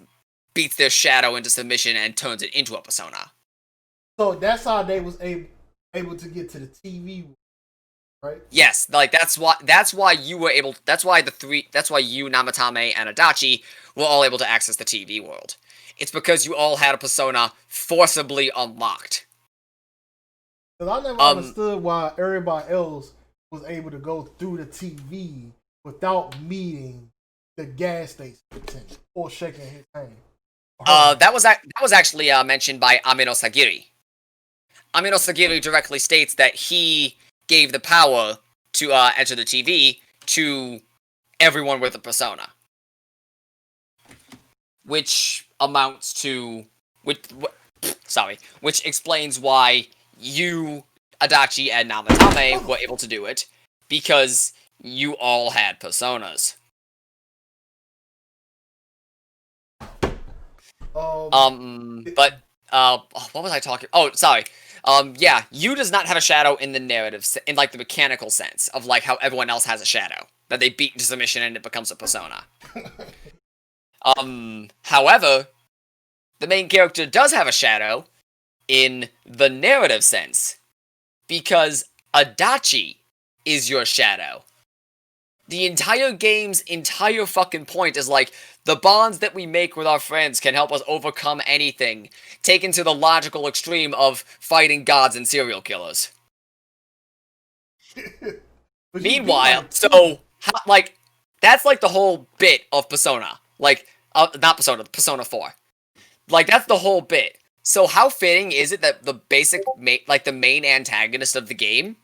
beats their shadow into submission and turns it into a persona. So that's how they was able to get to the TV, right? Yes, like that's why you were able. That's why you, Namatame, and Adachi were all able to access the TV world. It's because you all had a persona forcibly unlocked. Because I never understood why everybody else was able to go through the TV without meeting the gas station attendant or shaking his hand. That was actually mentioned by Amino Sagiri. Amino Sagiri directly states that he gave the power to enter the TV to everyone with a persona, which amounts to which explains why you, Adachi, and Namatame were able to do it, because you all had personas. But what was I talking? Oh, sorry. Yeah, you does not have a shadow in the narrative, in like the mechanical sense of like how everyone else has a shadow that they beat into submission and it becomes a persona. However, the main character does have a shadow in the narrative sense, because Adachi is your shadow. The entire game's entire fucking point is like, the bonds that we make with our friends can help us overcome anything, taken to the logical extreme of fighting gods and serial killers. Meanwhile, that's like the whole bit of Persona. Like, not Persona, Persona 4. Like, that's the whole bit. So how fitting is it that the the main antagonist of the game,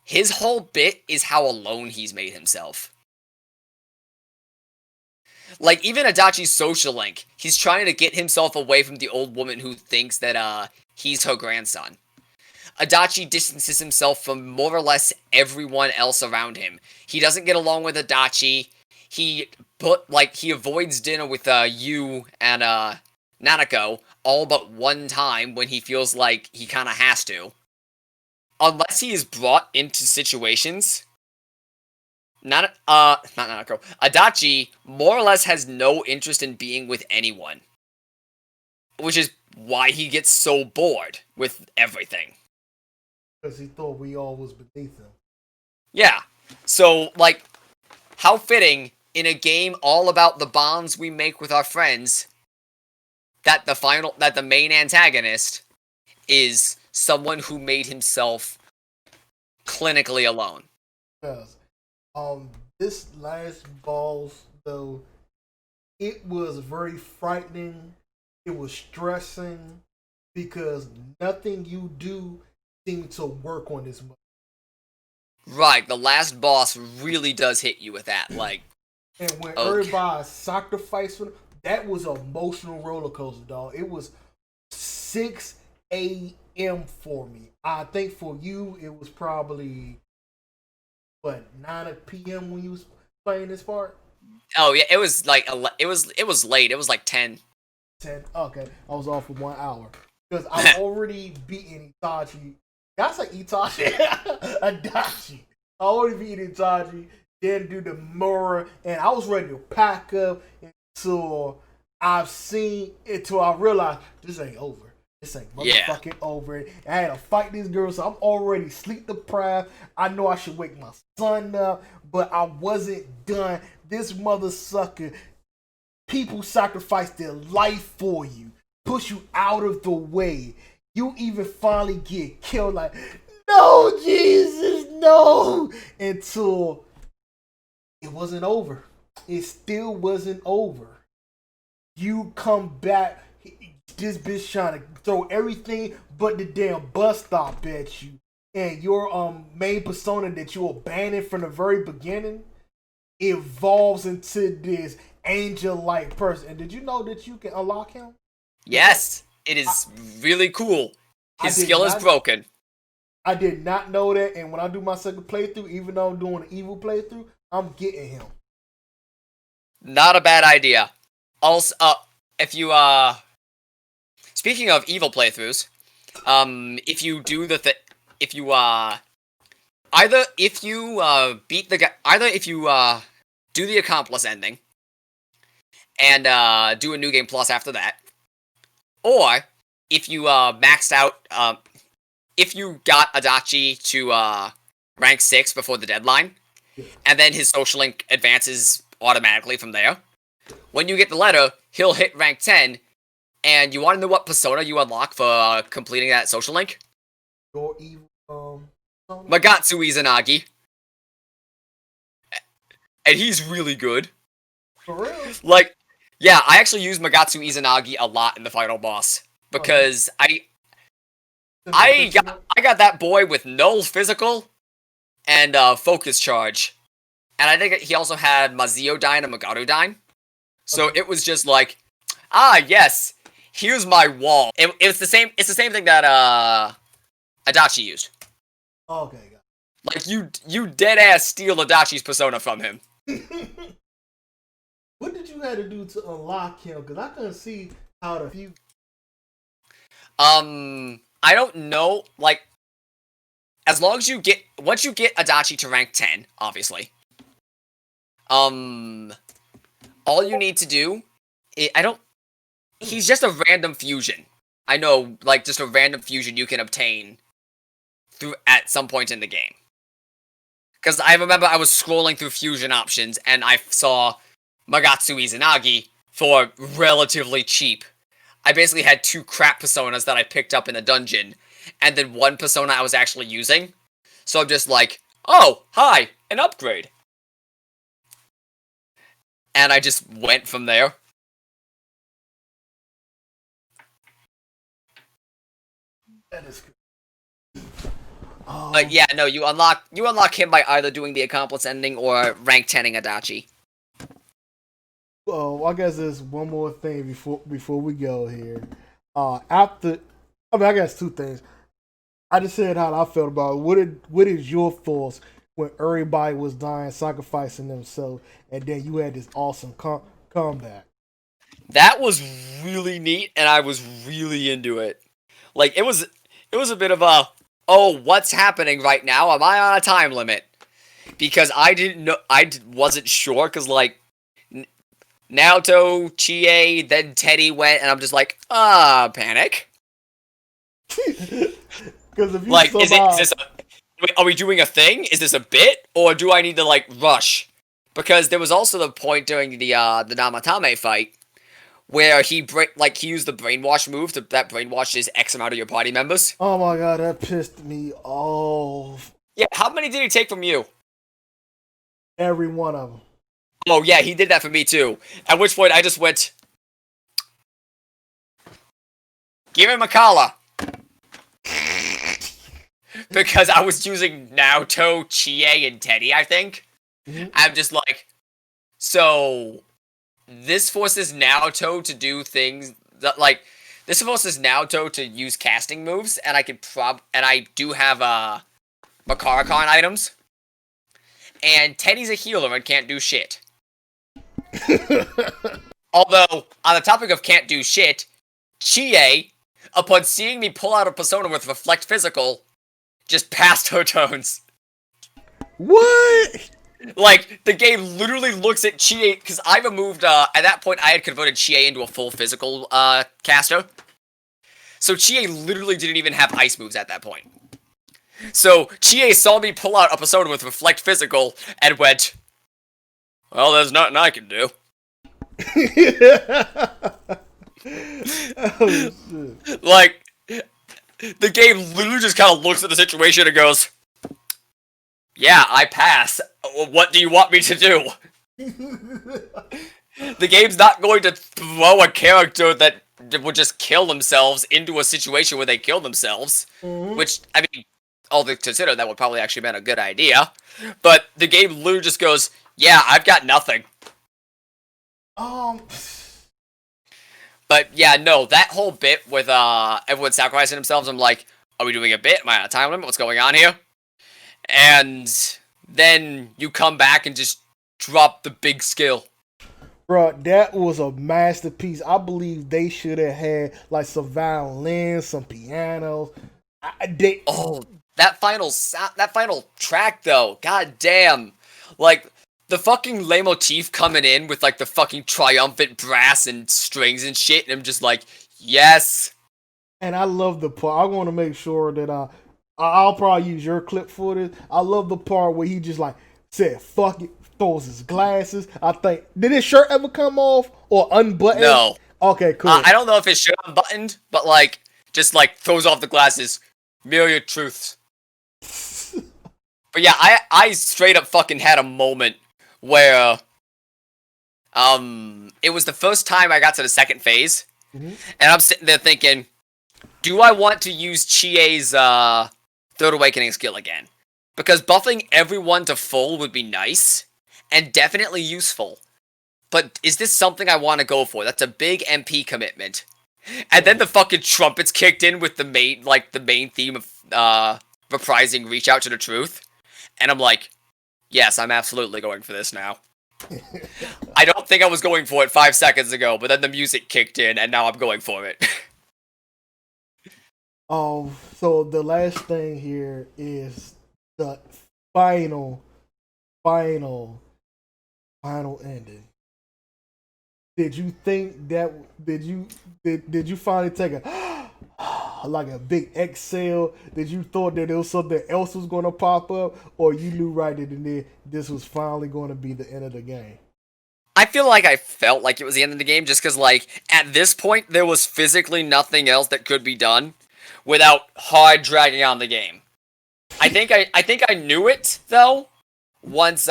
his whole bit is how alone he's made himself. Like, even Adachi's social link, he's trying to get himself away from the old woman who thinks that, he's her grandson. Adachi distances himself from more or less everyone else around him. He doesn't get along with Adachi. He avoids dinner with, Yu and, Nanako all but one time when he feels like he kinda has to. Unless he is brought into situations. Not Nanako. Adachi more or less has no interest in being with anyone. Which is why he gets so bored with everything. Because he thought we all was beneath him. Yeah. So, like, how fitting in a game all about the bonds we make with our friends that the main antagonist is someone who made himself clinically alone. Yes. This last boss, though, it was very frightening. It was stressing because nothing you do seemed to work on this much. Right, the last boss really does hit you with that, like. And when everybody sacrificed for them, that was an emotional roller coaster, dog. It was 6 a.m. for me. I think for you, it was probably, 9 p.m. when you was playing this part? Oh yeah, it was like it was late. It was like 10. 10. Okay, I was off for 1 hour because I'm already beating Itachi. That's like Itachi, Adachi. I already beat Itachi. Then do the Mura, and I was ready to pack up until I realized this ain't over. This ain't motherfucking over. I had to fight these girls, so I'm already sleep deprived. I know I should wake my son up, but I wasn't done. This mother sucker People sacrifice their life for you, push you out of the way. You even finally get killed like, no, Jesus, no. Until it wasn't over. It still wasn't over. You come back, this bitch trying to throw everything but the damn bus stop at you. And your main persona that you abandoned from the very beginning evolves into this angel-like person. And did you know that you can unlock him? Yes, it is really cool. His skill is broken. I did not know that, and when I do my second playthrough, even though I'm doing an evil playthrough, I'm getting him. Not a bad idea. Also, if you speaking of evil playthroughs, if you do the if you beat the guy, either if you do the accomplice ending and do a new game plus after that, or if you maxed out, if you got Adachi to rank 6 before the deadline, and then his social link advances automatically from there. When you get the letter, he'll hit rank 10, and you want to know what persona you unlock for completing that social link? Your evil, Magatsu Izanagi. And he's really good. For real? Like, yeah, I actually use Magatsu Izanagi a lot in the final boss. Because I got that boy with no physical and focus charge. And I think he also had Mazio-Dine and Magaru-Dine. So it was just like, yes, here's my wall. It's the same thing that Adachi used. Okay, got it. Like, you dead-ass steal Adachi's persona from him. What did you have to do to unlock him? Because I couldn't see how to view. I don't know, like, as long as once you get Adachi to rank 10, obviously, all you need to do, he's just a random fusion. I know, like, just a random fusion you can obtain at some point in the game. Because I remember I was scrolling through fusion options, and I saw Magatsu Izanagi for relatively cheap. I basically had 2 crap personas that I picked up in a dungeon, and then 1 persona I was actually using. So I'm just like, oh, hi, an upgrade. And I just went from there. That is good. But yeah, no, you unlock him by either doing the accomplice ending or rank 10ing Adachi. Well, I guess there's one more thing before we go here. I guess 2 things. I just said how I felt about it. What is your thoughts when everybody was dying, sacrificing themselves, and then you had this awesome comeback? That was really neat, and I was really into it. Like, it was a bit of a, oh, what's happening right now? Am I on a time limit? Because I didn't know, wasn't sure, because, like, Naoto, Chie, then Teddy went, and I'm just like, panic. Because if you like, are we doing a thing? Is this a bit? Or do I need to, like, rush? Because there was also the point during the Namatame fight where he used the brainwash move that brainwashes X amount of your party members. Oh my god, that pissed me off. Yeah, how many did he take from you? Every one of them. Oh yeah, he did that for me too. At which point I just went, give him a collar. Because I was using Naoto, Chie, and Teddy, I think. Mm-hmm. I'm just like, so this forces Naoto to do things that, like, this forces Naoto to use casting moves, and I do have Makarakan items. And Teddy's a healer and can't do shit. Although, on the topic of can't do shit, Chie, upon seeing me pull out a persona with Reflect Physical, just passed her turns. What? Like, the game literally looks at Chie, because I removed, at that point I had converted Chie into a full physical, caster. So Chie literally didn't even have ice moves at that point. So, Chie saw me pull out a persona with Reflect Physical, and went, well, there's nothing I can do. Oh shit. Like, the game literally just kind of looks at the situation and goes, "Yeah, I pass. What do you want me to do?" The game's not going to throw a character that would just kill themselves into a situation where they kill themselves. Which, I mean, all to consider, that would probably actually been a good idea. But the game literally just goes, "Yeah, I've got nothing." But yeah, no, that whole bit with everyone sacrificing themselves, I'm like, are we doing a bit? Am I on a time limit? What's going on here? And then you come back and just drop the big skill. Bro, that was a masterpiece. I believe they should have had like some violins, some pianos. That final track though, god damn. Like, the fucking leitmotif coming in with like the fucking triumphant brass and strings and shit, and I'm just like, yes. And I love the part. I want to make sure that I'll probably use your clip for this. I love the part where he just like said, fuck it, throws his glasses. I think, did his shirt ever come off or unbuttoned? No. Okay, cool. I don't know if his shirt unbuttoned, but like, just like throws off the glasses. Myriad truths. But yeah, I straight up fucking had a moment where, it was the first time I got to the second phase, and I'm sitting there thinking, do I want to use Chie's, Third Awakening skill again? Because buffing everyone to full would be nice, and definitely useful. But is this something I want to go for? That's a big MP commitment. And then the fucking trumpets kicked in with the main theme of, reprising Reach Out to the Truth. And I'm like, yes, I'm absolutely going for this now. I don't think I was going for it 5 seconds ago, but then the music kicked in, and now I'm going for it. So the last thing here is the final ending. Did you think that? Did you finally take a like a big exhale? Did you thought that there was something else was going to pop up, or you knew right then this was finally going to be the end of the game? I feel like I felt like it was the end of the game, just because, like, at this point there was physically nothing else that could be done without hard dragging on the game. I think I knew it though. Once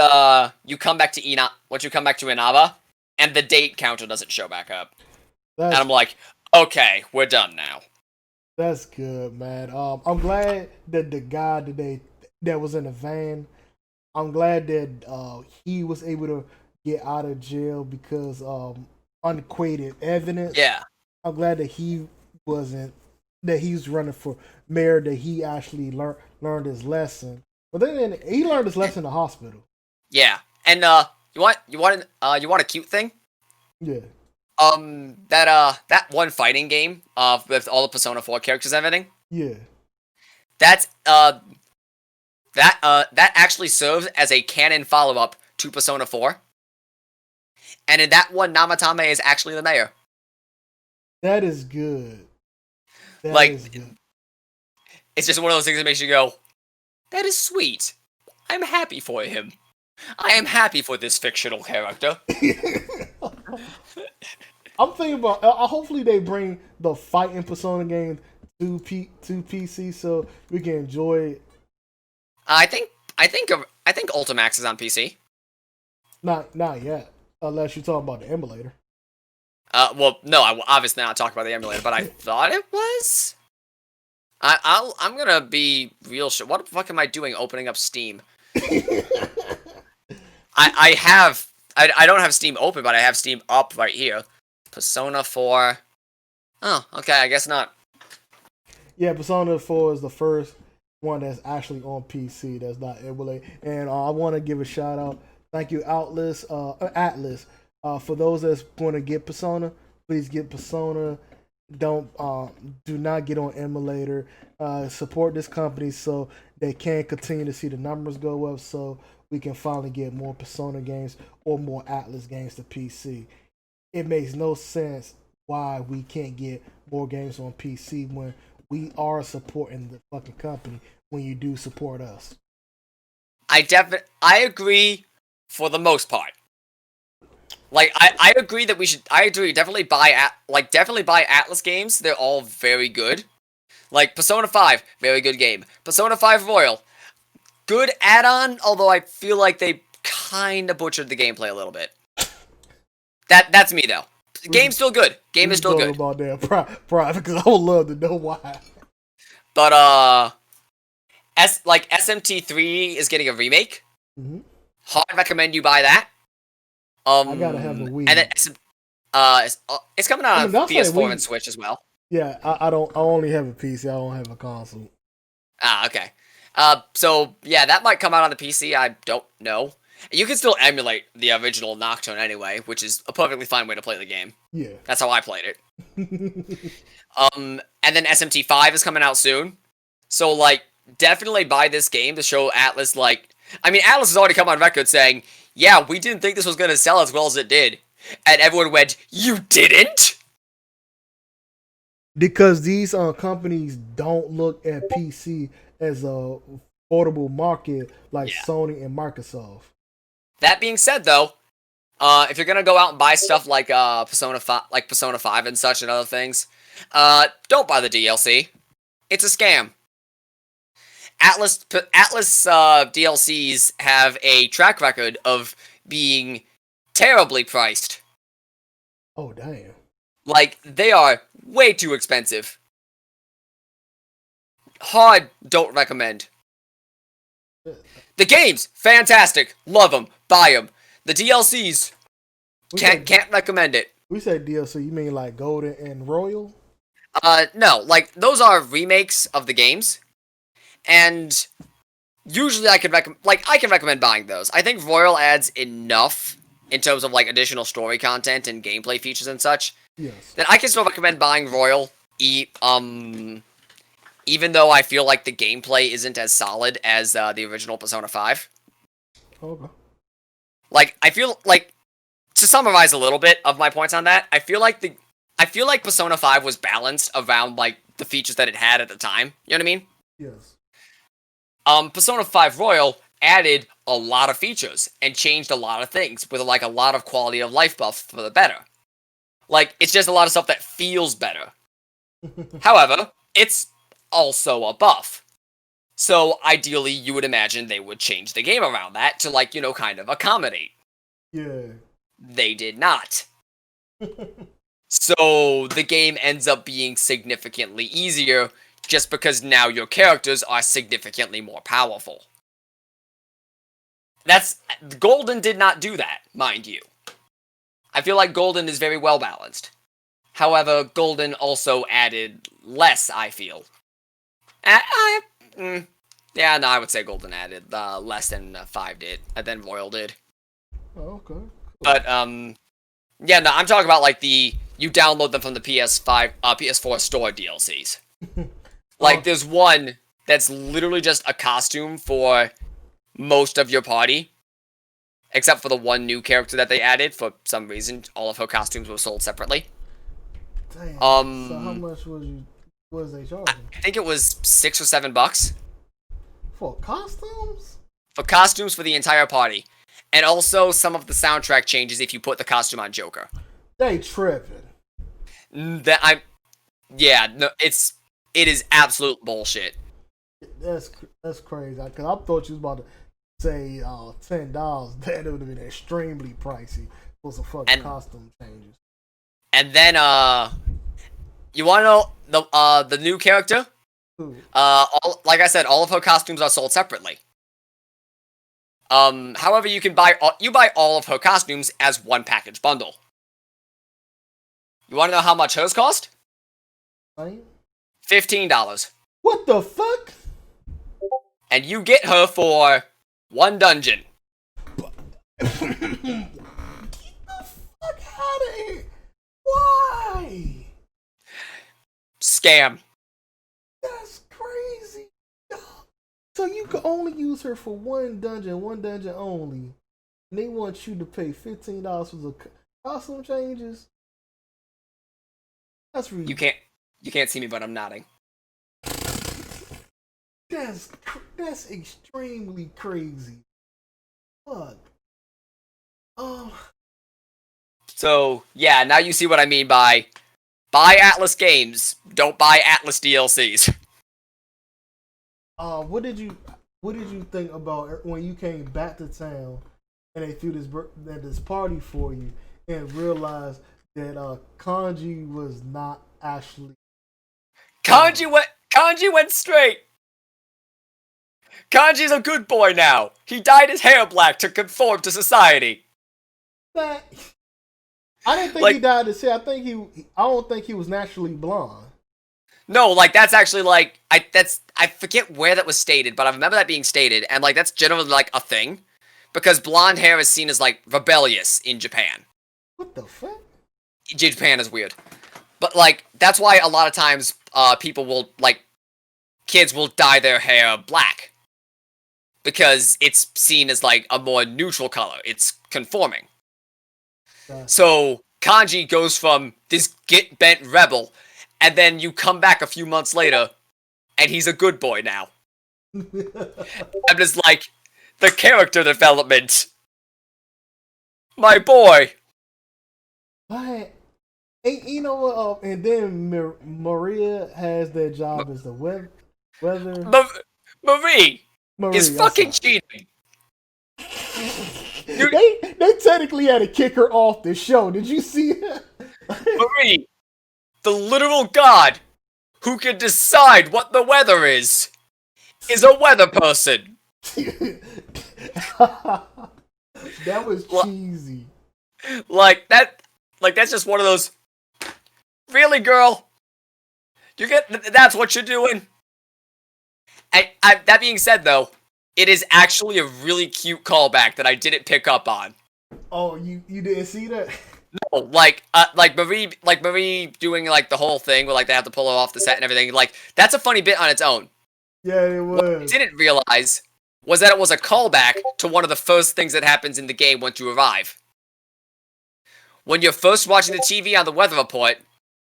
you come back to Inaba, and the date counter doesn't show back up, and I'm like, okay, we're done now. That's good, man. I'm glad that the guy that was in the van, I'm glad that he was able to get out of jail because unquated evidence. Yeah. I'm glad that he was running for mayor, that he actually learned his lesson. But then he learned his lesson in the hospital. Yeah. And you want a cute thing? Yeah. That one fighting game with all the Persona 4 characters and everything. Yeah. That actually serves as a canon follow-up to Persona 4. And in that one, Namatame is actually the mayor. That is good. That is good. It's just one of those things that makes you go, that is sweet. I'm happy for him. I am happy for this fictional character. I'm thinking about hopefully they bring the fighting Persona game to PC so we can enjoy it. I think Ultimax is on PC. Not yet, unless you're talking about the emulator. Well, no, I will obviously not talk about the emulator, but I thought it was. I'm gonna be real sure. What the fuck am I doing opening up Steam? I don't have Steam open, but I have Steam up right here. Persona 4. Oh, okay, I guess not. Yeah, Persona 4 is the first one that's actually on PC that's not emulated. And I want to give a shout out. Thank you, Atlas. For those that's going to get Persona, please get Persona. Do not get on emulator. Support this company so they can continue to see the numbers go up, so we can finally get more Persona games or more Atlas games to PC. It makes no sense why we can't get more games on PC when we are supporting the fucking company when you do support us. I agree for the most part. Like I agree that we should. I agree. Definitely buy Atlas games. They're all very good. Like Persona 5, very good game. Persona 5 Royal, good add-on. Although I feel like they kind of butchered the gameplay a little bit. That's me though. Game's still good. Game is still good. About that private because I would love to know why. But SMT3 is getting a remake. Mm-hmm. Hard recommend you buy that. I gotta have a Wii. And then it's coming out on PS4 and Switch as well. Yeah, I only have a PC. I don't have a console. Ah, okay. So yeah, that might come out on the PC. I don't know. You can still emulate the original Nocturne anyway, which is a perfectly fine way to play the game. Yeah. That's how I played it. And then SMT5 is coming out soon. So, like, definitely buy this game to show Atlas, like... I mean, Atlas has already come on record saying, yeah, we didn't think this was going to sell as well as it did. And everyone went, you didn't? Because these companies don't look at PC as a portable market like Sony and Microsoft. That being said, though, if you're gonna go out and buy stuff like Persona 5 and such and other things, don't buy the DLC. It's a scam. Atlas DLCs have a track record of being terribly priced. Oh damn! Like they are way too expensive. Hard, don't recommend. The games, fantastic, love them, buy them. The DLCs, can't recommend it. We say DLC, you mean like Golden and Royal? No, like those are remakes of the games, and usually I can recommend buying those. I think Royal adds enough in terms of like additional story content and gameplay features and such. Yes. That I can still recommend buying Royal. Even though I feel like the gameplay isn't as solid as the original Persona 5. Okay. Like, I feel like, to summarize a little bit of my points on that, I feel like Persona 5 was balanced around, like, the features that it had at the time. You know what I mean? Yes. Persona 5 Royal added a lot of features and changed a lot of things with, like, a lot of quality of life buffs for the better. Like, it's just a lot of stuff that feels better. However, it's also a buff. So, ideally, you would imagine they would change the game around that to, like, you know, kind of accommodate. Yeah. They did not. So, the game ends up being significantly easier just because now your characters are significantly more powerful. Golden did not do that, mind you. I feel like Golden is very well balanced. However, Golden also added less, I feel. Yeah, no, I would say Golden added less than 5 did, than Royal did. Oh, okay. Cool. But yeah, no, I'm talking about like you download them from the PS4 store DLCs. Like, there's one that's literally just a costume for most of your party, except for the one new character that they added. For some reason, all of her costumes were sold separately. Damn. So how much was they charging? I think it was $6 or $7 for costumes. For costumes for the entire party, and also some of the soundtrack changes if you put the costume on Joker. They tripping. It is absolute bullshit. That's crazy. Cause I thought you was about to say $10. That would have been extremely pricey for some fucking costume changes. And then you want to know the new character? Like I said, all of her costumes are sold separately. However, you buy all of her costumes as one package bundle. You want to know how much hers cost? Right? $15. What the fuck? And you get her for one dungeon. Get the fuck out of here! Why? Scam. That's crazy. So you can only use her for one dungeon only. And they want you to pay $15 for the costume changes. That's really... You can't see me, but I'm nodding. That's extremely crazy. Fuck. So, yeah, now you see what I mean by buy Atlas games, don't buy Atlas DLCs. What did you think about when you came back to town and they threw this party for you and realized that Kanji was not actually Kanji went straight. Kanji's a good boy now. He dyed his hair black to conform to society. that. I didn't think he dyed his hair. I don't think he was naturally blonde. No, like that's actually like I forget where that was stated, but I remember that being stated, and like that's generally like a thing, because blonde hair is seen as like rebellious in Japan. What the fuck? Japan is weird, but like that's why a lot of times people will like kids will dye their hair black because it's seen as like a more neutral color. It's conforming. So Kanji goes from this get bent rebel. And then you come back a few months later, and he's a good boy now. I'm just like, the character development. My boy. What? You know what? And then Maria has that job as the weather. Marie is fucking cheating. They technically had to kick her off the show. Did you see that? Marie. The literal god who can decide what the weather is a weather person. That was cheesy. That's just one of those. Really, girl? That's what you're doing? That being said, though, it is actually a really cute callback that I didn't pick up on. Oh, you didn't see that? No, like Marie doing like the whole thing where like they have to pull her off the set and everything. Like that's a funny bit on its own. Yeah, it was. What I didn't realize was that it was a callback to one of the first things that happens in the game once you arrive. When you're first watching the TV on the weather report,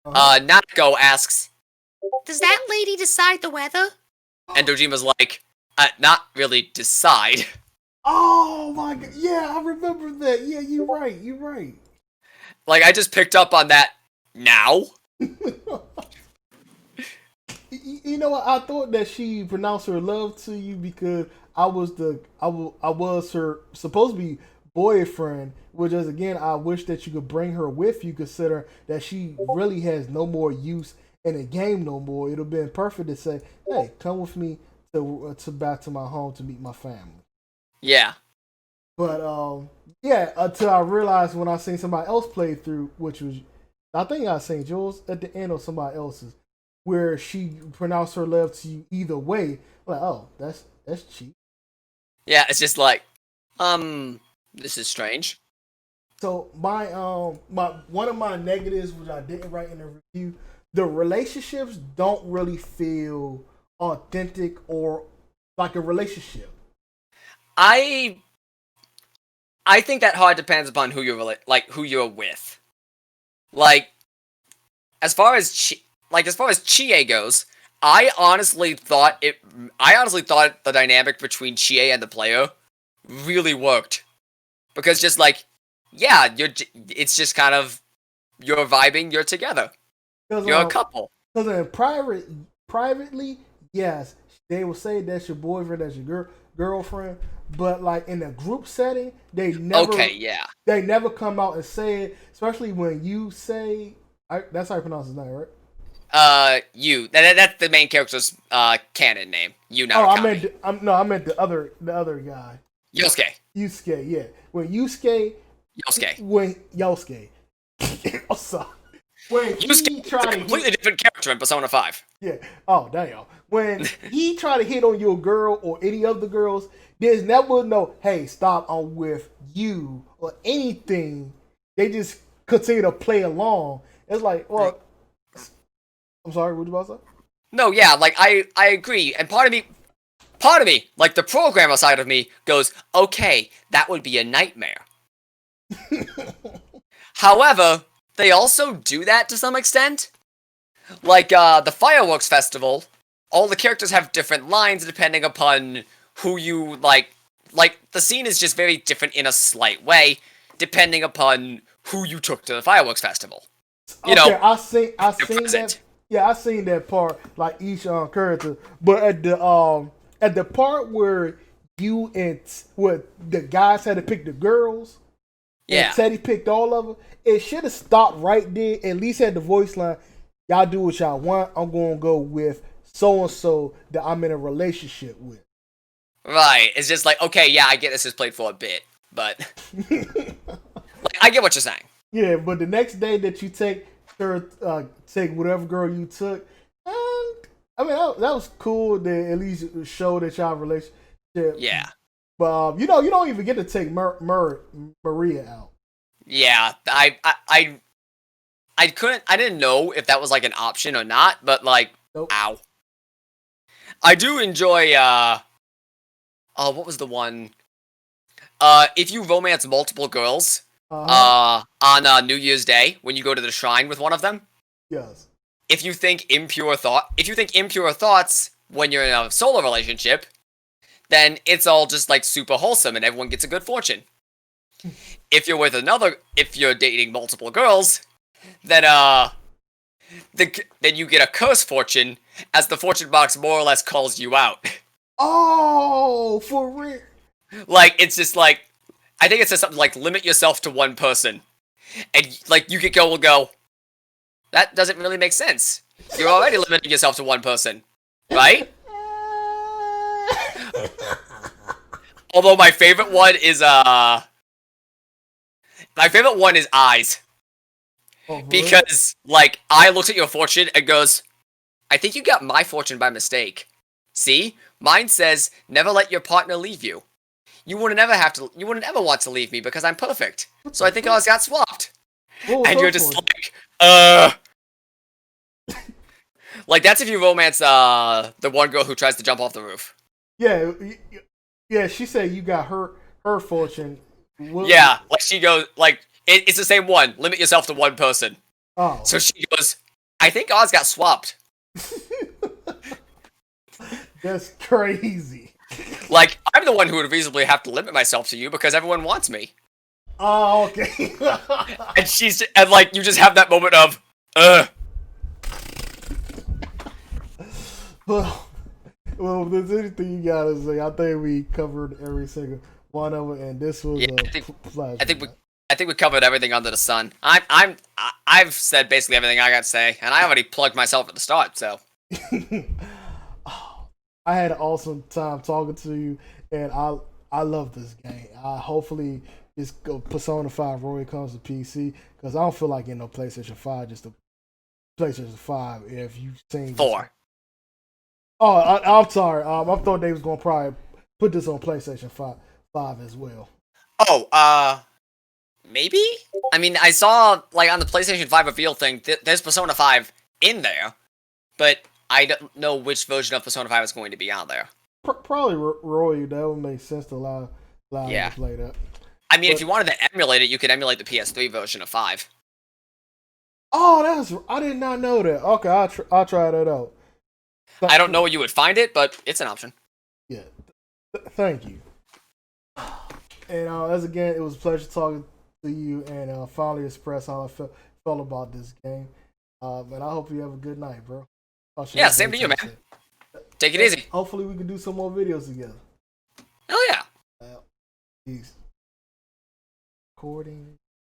Nanako asks, "Does that lady decide the weather?" And Dojima's like, "Not really decide." Oh my god! Yeah, I remember that. Yeah, you're right. You're right. Like, I just picked up on that now. You know what? I thought that she pronounced her love to you because I was her supposed to be boyfriend. Which is again, I wish that you could bring her with you, consider that she really has no more use in the game no more. It'd have been perfect to say, "Hey, come with me to back to my home to meet my family." Yeah. But yeah, until I realized when I seen somebody else play through, which was I think I seen Jules at the end or somebody else's, where she pronounced her love to you either way. Like, oh, that's cheap. Yeah, it's just like, this is strange. So my one of my negatives, which I didn't write in the review, the relationships don't really feel authentic or like a relationship. I think that hard depends upon who you're who you're with. Like, as far as Chie goes, I honestly thought the dynamic between Chie and the player really worked, because just like, yeah, it's just kind of you're vibing, you're together, you're a couple. Because privately, yes, they will say that's your boyfriend, that's your girlfriend. But like in a group setting, they never never come out and say it. Especially when you say, that's how you pronounce his name, right? That's the main character's canon name. You know. Oh, I meant the other guy. Yosuke, yeah. When Yosuke. I'm sorry. When Yusuke is a completely different character in Persona 5. Yeah. Oh, damn. When he try to hit on your girl or any other girls, there's never no, hey, stop, I'm with you or anything. They just continue to play along. It's like, well, I'm sorry, what you about to say? No, yeah, like I agree, and part of me, like the programmer side of me, goes, okay, that would be a nightmare. However, they also do that to some extent. Like the fireworks festival, all the characters have different lines depending upon who you like. Like the scene is just very different in a slight way, depending upon who you took to the fireworks festival. You okay, know, I seen present. that. Yeah, I seen that part, like each character. But at the part where you and where the guys had to pick the girls, Yeah. and Teddy picked all of them, it should have stopped right there. At least had the voice line, "Y'all do what y'all want. I'm gonna go with so and so that I'm in a relationship with." Right. It's just like, okay, yeah, I get this is played for a bit, but like, I get what you're saying. Yeah, but the next day that you take whatever girl you took, I mean that was cool to at least show that y'all relationship. Yeah. But you don't even get to take Maria out. Yeah. I didn't know if that was like an option or not, but like, Nope. ow. I do enjoy what was the one? If you romance multiple girls on New Year's Day when you go to the shrine with one of them. Yes. If you think impure thoughts when you're in a solo relationship, then it's all just like super wholesome and everyone gets a good fortune. If you're dating multiple girls, then then you get a curse fortune as the fortune box more or less calls you out. Oh, for real? Like, it's just like, I think it says something like, limit yourself to one person. And, like, you could go, that doesn't really make sense. You're already limiting yourself to one person, right? Although my favorite one is eyes. Oh, Because, like, I looks at your fortune and goes, I think you got my fortune by mistake. See? Mine says, never let your partner leave you. You wouldn't ever want to leave me because I'm perfect. So I think ours got swapped. And you're just like, like, that's if you romance, the one girl who tries to jump off the roof. Yeah, she said you got her fortune. Yeah, like, she goes, like, it's the same one. Limit yourself to one person. Oh. So she goes, I think ours got swapped. That's crazy. Like, I'm the one who would reasonably have to limit myself to you because everyone wants me. Oh, okay. And like, you just have that moment of, Well, if there's anything you gotta say, I think we covered every single one of them, and this was I think we covered everything under the sun. I've said basically everything I got to say, and I already plugged myself at the start, so. I had an awesome time talking to you, and I love this game. Hopefully it's Persona 5 Royal comes to PC, because I don't feel like getting no PlayStation 5, just a PlayStation 5 if you've seen 4. Oh, I'm sorry. I thought they was gonna probably put this on PlayStation 5 as well. Oh, maybe? I mean, I saw, like, on the PlayStation 5 reveal thing, there's Persona 5 in there, but I don't know which version of Persona 5 is going to be on there. Probably Roy. That would make sense to allow you to play that. I mean, if you wanted to emulate it, you could emulate the PS3 version of 5. Oh, I did not know that. Okay, I'll try that out. I don't know where you would find it, but it's an option. Yeah. Thank you. And as again, it was a pleasure talking to you and finally express how I felt about this game. And I hope you have a good night, bro. Yeah, same to you, man. Take it easy. Hopefully we can do some more videos together. Oh, yeah. Peace. Recording.